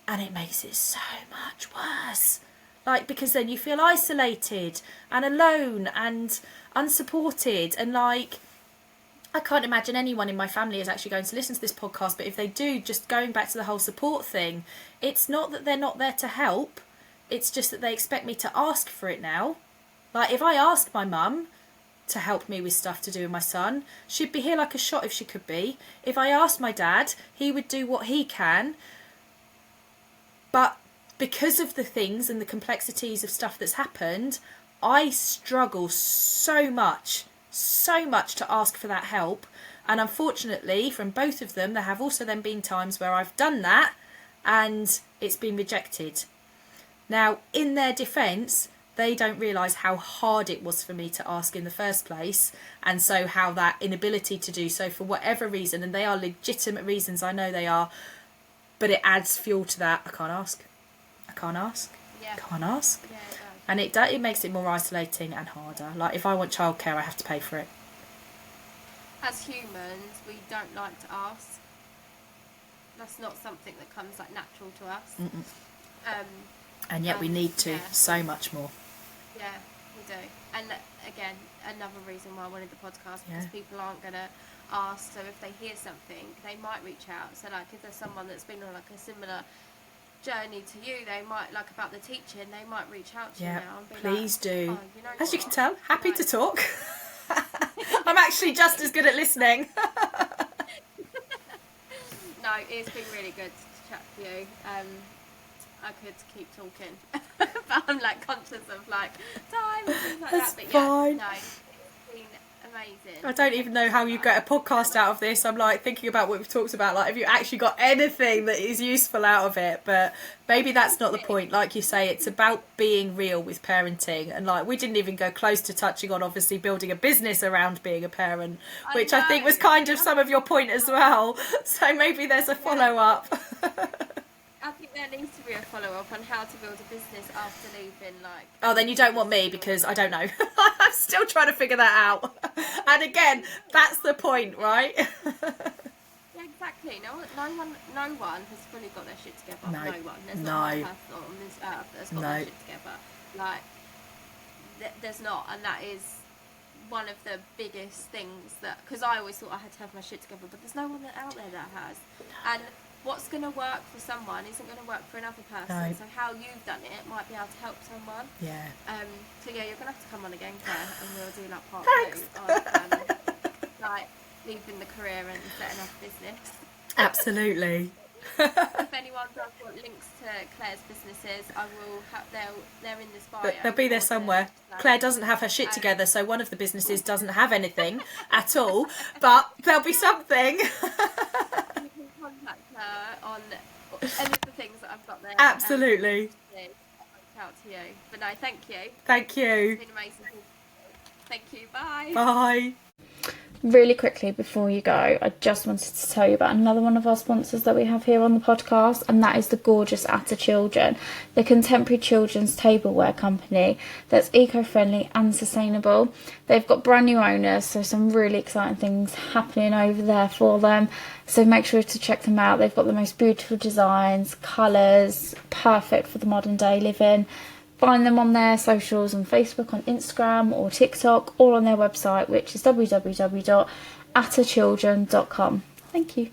And it makes it so much worse. Like, because then you feel isolated and alone and unsupported, and like, I can't imagine anyone in my family is actually going to listen to this podcast, but if they do, just going back to the whole support thing, it's not that they're not there to help, it's just that they expect me to ask for it now. Like, if I asked my mum to help me with stuff to do with my son, she'd be here like a shot if she could be. If I asked my dad, he would do what he can. But because of the things and the complexities of stuff that's happened, I struggle so much to ask for that help. And unfortunately, from both of them, there have also then been times where I've done that and it's been rejected. Now, in their defence, they don't realise how hard it was for me to ask in the first place, and so how that inability to do so for whatever reason, and they are legitimate reasons, I know they are, but it adds fuel to that. I can't ask. Yeah. Can't ask. Yeah, it does. And it makes it more isolating and harder. Like, if I want childcare, I have to pay for it. As humans, we don't like to ask. That's not something that comes like natural to us. And yet we need to yeah. so much more. Yeah, we do. And again, another reason why I wanted the podcast, because people aren't going to ask. So if they hear something, they might reach out. So like if there's someone that's been on like a similar journey to you, they might, like about the teaching, they might reach out to you now and be please like, do. oh, you know As what? you can tell, happy to talk. I'm actually just as good at listening. No, it's been really good to chat to you. I could keep talking, but I'm like conscious of like time and things like That's that. But fine. yeah, no, it's been amazing. I don't even know how you get a podcast out of this. I'm like thinking about what we've talked about. Like, have you actually got anything that is useful out of it? But maybe that's not the point. Like you say, it's about being real with parenting. And like, we didn't even go close to touching on obviously building a business around being a parent, which I think was kind of some of your point as well. So maybe there's a follow up. I think there needs to be a follow-up on how to build a business after leaving, like... Oh, then you don't want me, because I don't know. I'm still trying to figure that out. And again, that's the point, right? Yeah, exactly. No one has fully got their shit together. No. No one. There's not one person on this earth that's got their shit together. Like, there's not, and that is one of the biggest things that... Because I always thought I had to have my shit together, but there's no one out there that has. And... what's going to work for someone isn't going to work for another person. No. So how you've done it might be able to help someone. Yeah. So yeah, you're going to have to come on again, Claire, and we'll do like part Thanks. 2 of like leaving the career and setting up a business. Absolutely. If anyone does want links to Claire's businesses, I will have. They're in this bio. But they'll be there somewhere. Claire doesn't have her shit together, so one of the businesses doesn't have anything at all. But there'll be something. You can contact her on any of the things that I've got there. Absolutely. I'll reach out to you. But no, thank you. Thank you. It's been amazing. Thank you. Bye. Bye. Really quickly before you go, I just wanted to tell you about another one of our sponsors that we have here on the podcast, and that is the gorgeous Atta Children, the contemporary children's tableware company that's eco-friendly and sustainable. They've got brand new owners, so some really exciting things happening over there for them, so make sure to check them out. They've got the most beautiful designs, colours, perfect for the modern day living. Find them on their socials on Facebook, on Instagram or TikTok, or on their website, which is www.attachildren.com. Thank you.